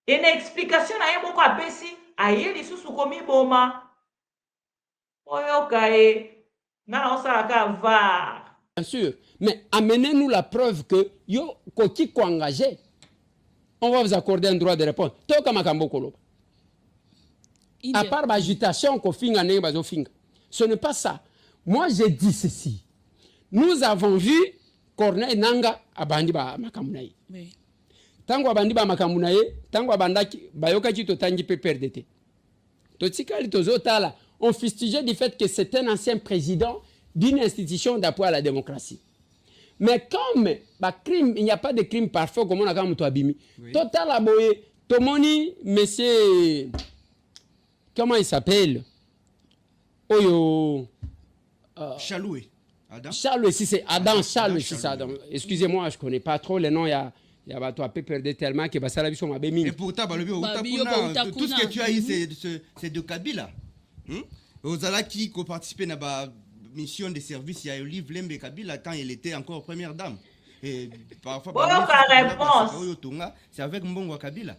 Speaker 1: Et na explication na ye moko apesi aye lisusu komi boma. Oyoka e na osalaka va.
Speaker 2: Bien sûr, mais amenez-nous la preuve que yo koki ko engagé. On va vous accorder un droit de réponse. Toka makambo koloba. À part l'agitation qu'on finga ne bazo finga. Ce n'est pas ça. Moi j'ai dit ceci. Nous avons vu Corneille Nanga abandi ba makamunaye. Oui. Tango abandi ba makamunaye, tango abandaki bayoka ki totangi pe perdete. Totikali tozotala, on fustigeait du fait que c'est un ancien président d'une institution d'appui à la démocratie. Mais comme crime, il n'y a pas de crime parfait comme on a comme toi abimi. Total aboye, tomoni monsieur comment il s'appelle? Oyo.
Speaker 4: Chaloué. Adam.
Speaker 2: Chaloué, si c'est Adam, Chaloué, si c'est Adam. Excusez-moi, je ne connais pas trop les noms. Il y a un peu perdu tellement que ça la vie sur ma bémine.
Speaker 4: Et pourtant, tout ce que tu as eu, c'est de Kabila. Ozala qui a participé à la mission de service, il y a eu Olive Lembe Kabila quand il était encore première dame. Et parfois, c'est avec Mbongo Kabila.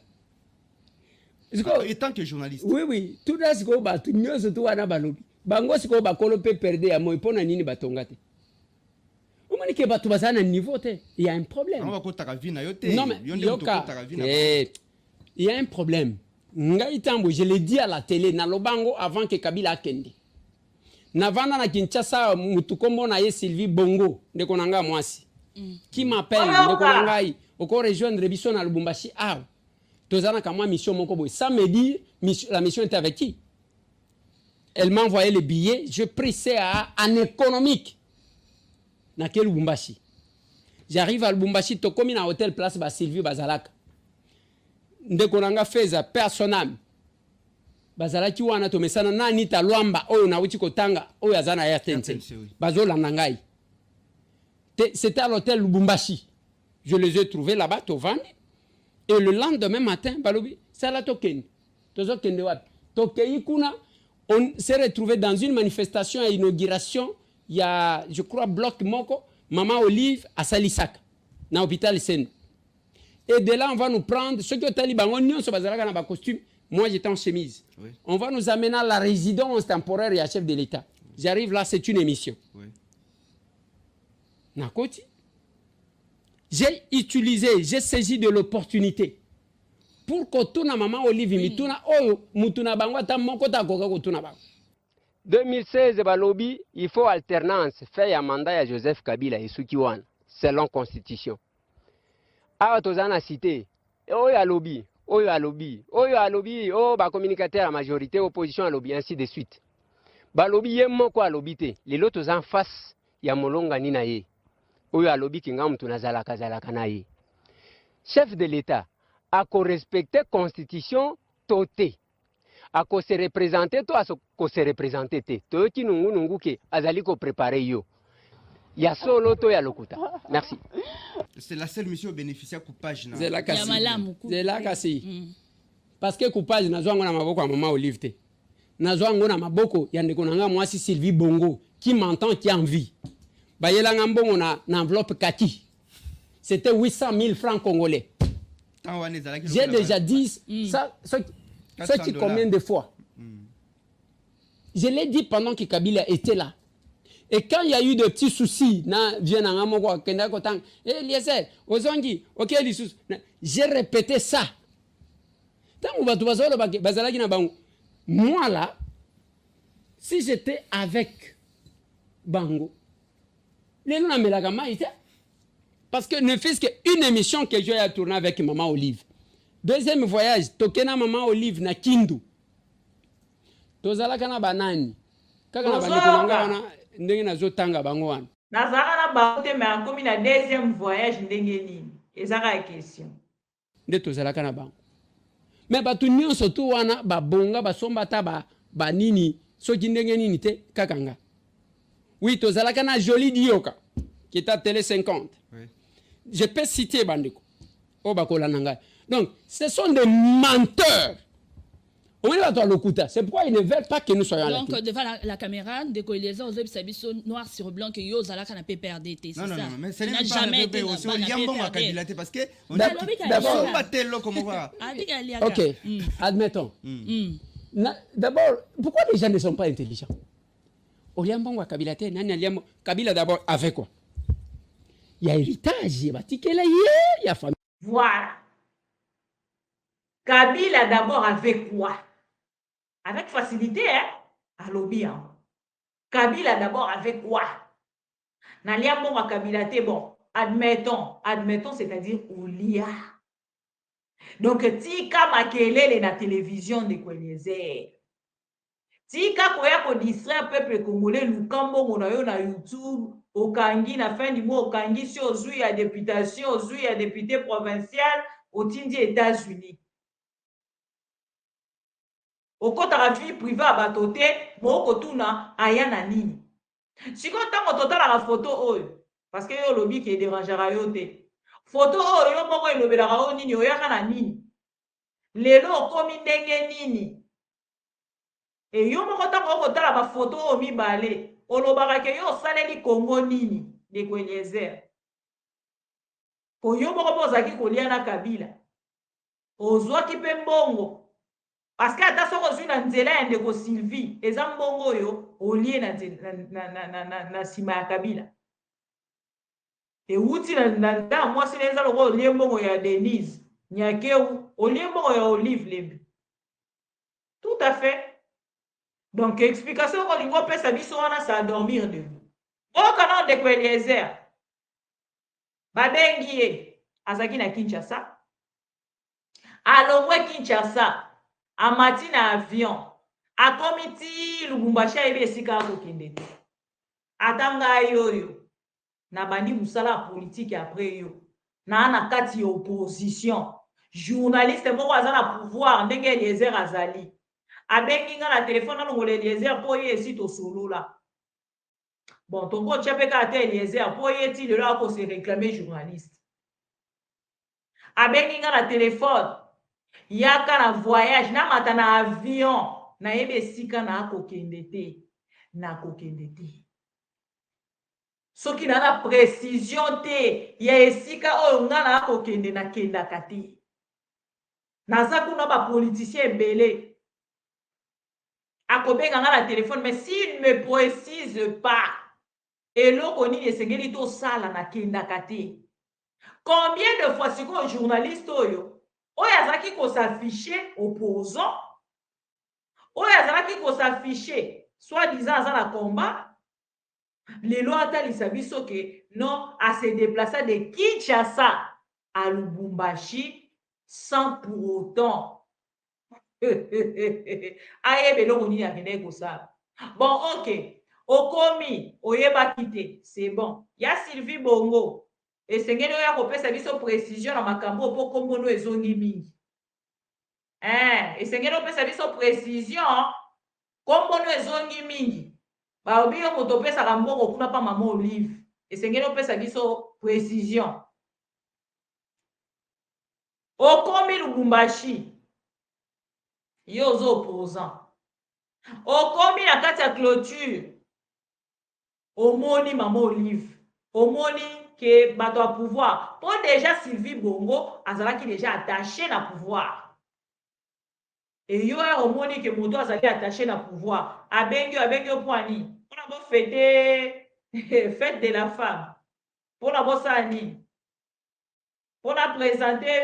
Speaker 4: Étant que journaliste.
Speaker 2: Oui. Tout ça, c'est que tu n'as pas tout à balobi. Bango c'est que bakolo peut perdre à moi pour nani batongate. On m'a dit que batu basana niveau te. Il y a un problème.
Speaker 4: On va kota kavina yote.
Speaker 2: Non mais il y a un problème. Ngai tambo, je l'ai dit à la télé na lobango avant que Kabila akende. Navana na Kinshasa mutukombo na ye Sylvie Bongo ndeko nanga mwasi. Qui m'appelle ndeko nangai oko rejoindre biso na Lubumbashi ah. Tozana kama mission moko boy. Ça me dit la mission était avec qui? Elle m'a envoyé le billet, je pris CA en économique. Na quel Lubumbashi. J'arrive à Lubumbashi, to comme na hôtel place ba Sylvie Bazalaka. Ndeko nanga feza personnel. Bazalaki wana to mesana nani ta lwamba oyo na uti kotanga oyo azana ya tense. Bazola nangai. C'était à l'hôtel Lubumbashi. Je les ai trouvés là-bas to vendre. Et le lendemain matin, balobi, c'est la token. Tozo kende wapi. Tokei kuna, on s'est retrouvé dans une manifestation à inauguration. Il y a, je crois, bloc Moko, Maman Olive à Salisaka, dans l'hôpital Sen. Et de là, on va nous prendre, ceux qui ont taliban, on se basera dans costume. Moi, j'étais en chemise. Oui. On va nous amener à la résidence temporaire et à chef de l'État. J'arrive là, c'est une émission. Oui. Nakoti. J'ai utilisé, j'ai saisi de l'opportunité pour que tout na maman Olive mituna oyo mutuna bangwa ta moko ta koka ko tuna bango. 2016 balobi, il faut alternance fait ya mandat ya Joseph Kabila et Sukiwan selon constitution. Awa tozana cité oyo alobi, oh ba communicateur à majorité opposition alobi ainsi de suite. Balobi yemoko alobi te, les lotos en face ya molonga ni na ye. Oyo alobi kinga mtu nazalaka na ye. Chef de l'État a respecté constitution toté. A se représenter to a se représenter te. To ki nungu ke azali ko préparer yo. Ya solo to ya lokuta. Merci.
Speaker 4: C'est la seule mission bénéficiaire coupage na.
Speaker 2: C'est la kasi. Parce que coupage na zwango na maboko ya maman Olive te. Na zwango na maboko ya ndeko nanga mwasi Sylvie Bongo qui m'entend qui a envie. Bayela ngambongo na enveloppe kaki. C'était 800 000 francs congolais. J'ai déjà dit ça, ce qui combien de fois. Je l'ai dit pendant que Kabila était là. Et quand il y a eu de petits soucis, j'ai répété ça. Moi là, si j'étais avec Bango, parce que ne fût-ce qu'une émission que j'ai tournée avec Maman Olive. Deuxième voyage, Tokena Maman Olive na Kindu. Tozala kana banani. Kaka na baniko nanga wana ndenge na zotanga bango wana.
Speaker 1: nazalaka na bango te mais akomi na deuxième voyage ndenge nini ezaka question
Speaker 2: nde tozalaka na bango mais bato nyonso tu wana babonga basomba ata banini soki ndenge nini te kaka nga oui tozalaka na Joli Dioka qui est à Télé 50 oui. Je peux citer bandeko o bakolanda ngai donc ce sont des menteurs. C'est pourquoi ils ne veulent pas que nous soyons là.
Speaker 3: Donc, devant la caméra, de les autres, noir sur blanc, que yo zala kana PPRDT, c'est ça.
Speaker 4: Non, mais ce n'est pas jamais été aussi. Il y a un bon Kabilate parce que d'abord,
Speaker 2: ok, admettons. D'abord, pourquoi les gens ne sont pas intelligents? Oliambongo Kabilate, Kabila d'abord avec quoi? Il y a héritage, il y a famille.
Speaker 1: Voilà. Kabila d'abord avec quoi? Avec facilité, hein? À lobby, hein? Kabila d'abord avec quoi? Naliambongo Kabilate, bon, admettons, c'est-à-dire Olia. Donc, tika makelele na télévision de Kweliezer. Tika koya ko distraire peuple congolais lukambo na yo na YouTube, okangi na fin du mois okangi si ozui ya députation, ozui ya député provincial, otindi États-Unis. Okota vie privée à batote, moko tuna aya na nini. Siko tango totala la photo oyo, parce que yo lobi qui dérangera yo te. Photo oyo moko elobelaka o nini oyaka na nini. Lelo okomi ndenge nini. Et yo moko tango okotala ba photo o mibale, olobaka ke yo saleli Congo nini de Kweliezer. Po yo moko bozaki kolia na Kabila. Ozwaki pe mbongo. Parce que ata soko zwi na nzela ya ndeko Sylvie, eza mbongo yo olie na sima ya Kabila. Et uti na mwasi neza loko olie mbongo ya Denise, Nyakeu, olie mbongo ya Olive Lembi. Tout à fait. Donc, explication qu'on lingo pesa biso wana ça dormir de vous. Au canon de Kweliezer, babengi ye, azaki na Kinshasa. Alongwe Kinshasa. Amati na avion akomiti Lubumbashi ebe esika akokende te atanga yoyo na bandi musala politique après yo na kati opposition journaliste moko aza na pouvoir ndenge Eliezer azali abengi nga na telefone alongola Eliezer po ye esi tosolola bon tongo tchapeka ate Eliezer po ye ti lelo ako se réclamer journaliste abengi nga na telefone yaka na voyage na mata na avion na yebe sika na akokende te na kokende te soki na précision te ya esika oyo nga na akokende na kendaka te naza kuna ba politicien ebele akobenga nga na téléphone mais s'il ne me précise pas eloko nini esengeli tosala na kendaka te combien de fois siko journaliste oyo oyo azalaki s'afficher opposant, oyo azalaki s'afficher soi-disant aza na combat, lelo atalisa biso ke non à se déplacer de Kinshasa à Lubumbashi sans pour autant ayebe longo nini akende kosala. Bon, ok, okomi oyebaki te, c'est bon. Ya Sylvie Bongo esengeli oyo akopesa biso précision na makambo po kombono ezongi mingi. Esengeli opesa biso précision kombono ezongi mingi. Baobi yo moto opesaka mbongo kuna pa mama Olive. Esengeli opesa biso précision. Okomi Lubumbashi. Yo ozo opposant. Okomi na kati ya clôture. Omoni mama Olive. Omoni que bato a pouvoir. Pour déjà Sylvie Bongo, azalaki déjà attaché na pouvoir. Et yo a omoni que moto azali attaché na pouvoir. Abengi poani. On a beau fêter fête de la femme. Pour la bossa ani. Pour la présenter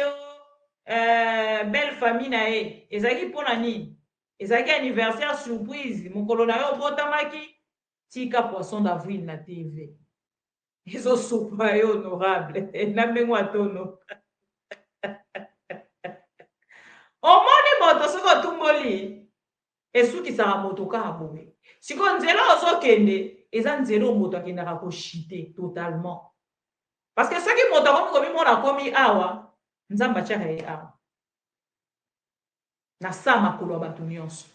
Speaker 1: belle famille na e. Ezaki pour la ni. Ezaki anniversaire surprise. Mon colonel yo botamaki tika poisson d'avril na TV. Ils ont soupé honorable. Et n'a même pas tono. Au monde moto soko tumboli. Et ceux qui sera motoka aboué. Si kon nzela ozo kende, eza nzelo moto akendaka koshite totalement. Parce que soki moto akomi komimona akomi awa, nzambe atiaka ye awa. Na sa makolo ya bato nyonso.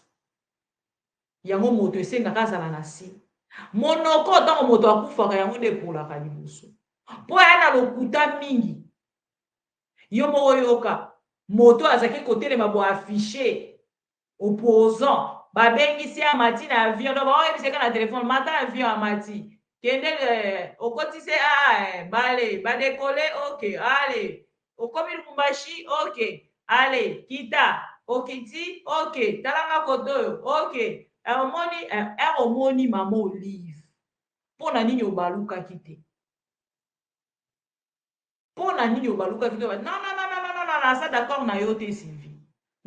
Speaker 1: Yango moto esengaka azala na si. Monoko ntango moto akufaka yango nde epolaka liboso. Po ya na lokuta mingi. Yo moko yoka moto azaki kotelema bo affiché opposant babengisi ya mati na avion donc baoyebisaka na telefone mata avion ya mati kende okotise bale badekole ok ale okomi Lubumbashi ok ale kita okiti ok talanga koto oyo ok omoni mama Olive mpona nini obalukaki te mpona nini obalukaki te non naza d'accord na yo te Sylvie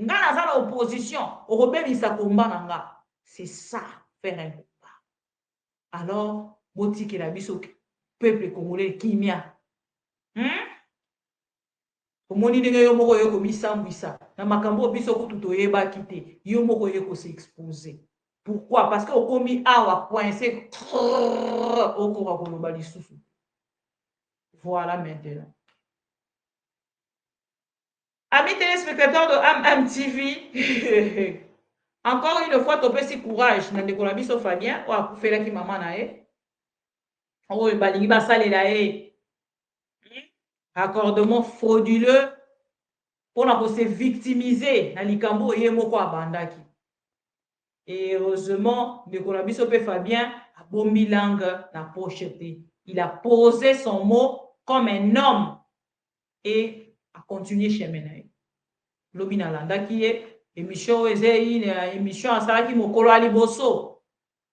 Speaker 1: nga naza na opposition okobebisa komba na nga c'est ça faire un combat alors botikela biso peuple congolais kimia omoni ndenge yo moko oye komisambwisa na makambo biso kutu toyebaki te yo moko oye kose-expose. Pourquoi? Parce que okomi awa coincé okoka koloba lisusu. Voilà maintenant. Amis téléspectateurs de AM TV, encore une fois, tu peux courage. Dans le biso Fabien, ou à faire qui maman nae. Oh, balingi basale lae. Accordement frauduleux pour la se victimiser dans likambo yemo kwa bandaki. Et heureusement, le biso pe Fabien a bombi langue na pochette. Il a posé son mot comme un homme et a continué chemin na ye. Lobi na landa ki ye émission ezei émission asalaki mokolo ali boso.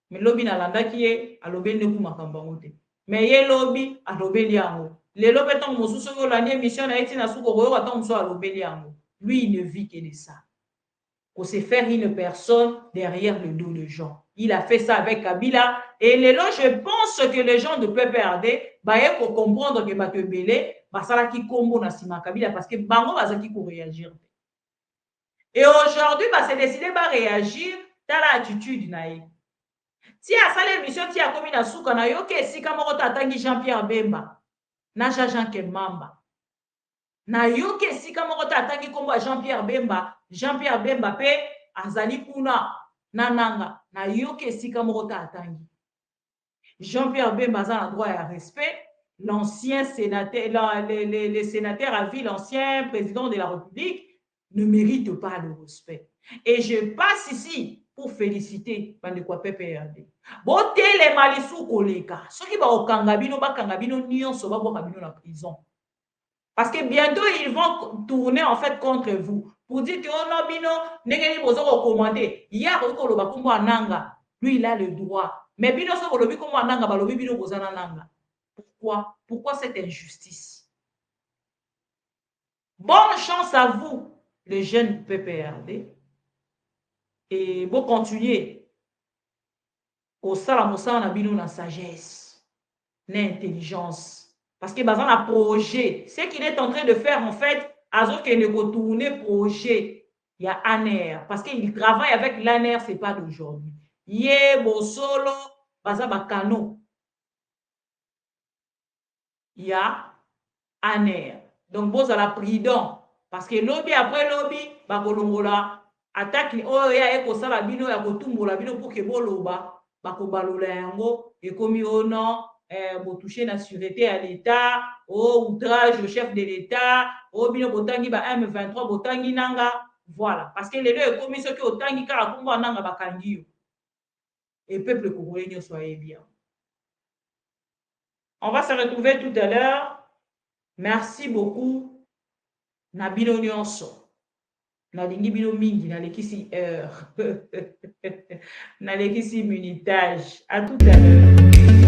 Speaker 1: Mais lobi na landa ki ye alobeli ne ku makambo ngote. Mais ye lobi alobeli yango. Le lobi tant mosusu ko landi émission na eti na suko ko yo tant mosusu alobeli yango. Lui il ne vit que de ça. Pour se faire une personne derrière le dos de gens. Il a fait ça avec Kabila et les gens, je pense que les gens de PPRD bah pour comprendre que Bato Belé basala ki kombo na sima Kabila parce que bango bazaki ko réagir. Et aujourd'hui bah c'est décidé ba réagir dans l'attitude na ye. Si a sala émission ti a komi na suka na yo ke sika moko tatangi Jean-Pierre Bemba na Jean Kemamba. Na yo ke sika moko tatangi kombo Jean-Pierre Bemba pe azali kuna nananga na yo ke sika moko tatangi. Jean-Pierre Bemba a droit à respect. L'ancien sénateur, les sénateurs à vie, l'ancien président de la République ne mérite pas le respect. Et je passe ici pour féliciter Bandekwa PPRD. Bote les malisou koleka. Ceux qui va au Kangabino, Nyon, Soba, Kangabino la prison. Parce que bientôt, ils vont tourner en fait contre vous. Pour dire que oh non, bino, n'engagez pas au commander. Hier, lui, il a le droit. Mais bino, ce que le comme nanga, balobi bino bozana nanga. Pourquoi? Pourquoi cette injustice? Bonne chance à vous, les jeunes PPRD. Et bon, continuez. Au salamosa, on a bino na sagesse, na intelligence. Parce que dans un projet, ce qu'il est en train de faire, en fait, Azo qui ne retourner projet, il y a ANER. Parce qu'il travaille avec l'ANER, ce n'est pas d'aujourd'hui. Yé, Bosolo, Baza Bakano. Il y a ANER. Donc, vous avez la prudent. Parce que lobby après lobby, Bakolongola, attaque, oh, ya eko sala bino, ya kotumbola bino pour que boloba, Bakobalola yango, et comme oh non, vous touchez la sûreté à l'État, au outrage au chef de l'État, au bino botangi ba M23 botangi nanga, voilà. Parce que les deux commis ceux qui otangi kala kumbo nanga bakangi. Et peuple congolais, soyez bien. On va se retrouver tout à l'heure. Merci beaucoup. Na bino nyonso. Na lingi bino mingi na lekisi heure. Na lekisi minutage. À tout à l'heure.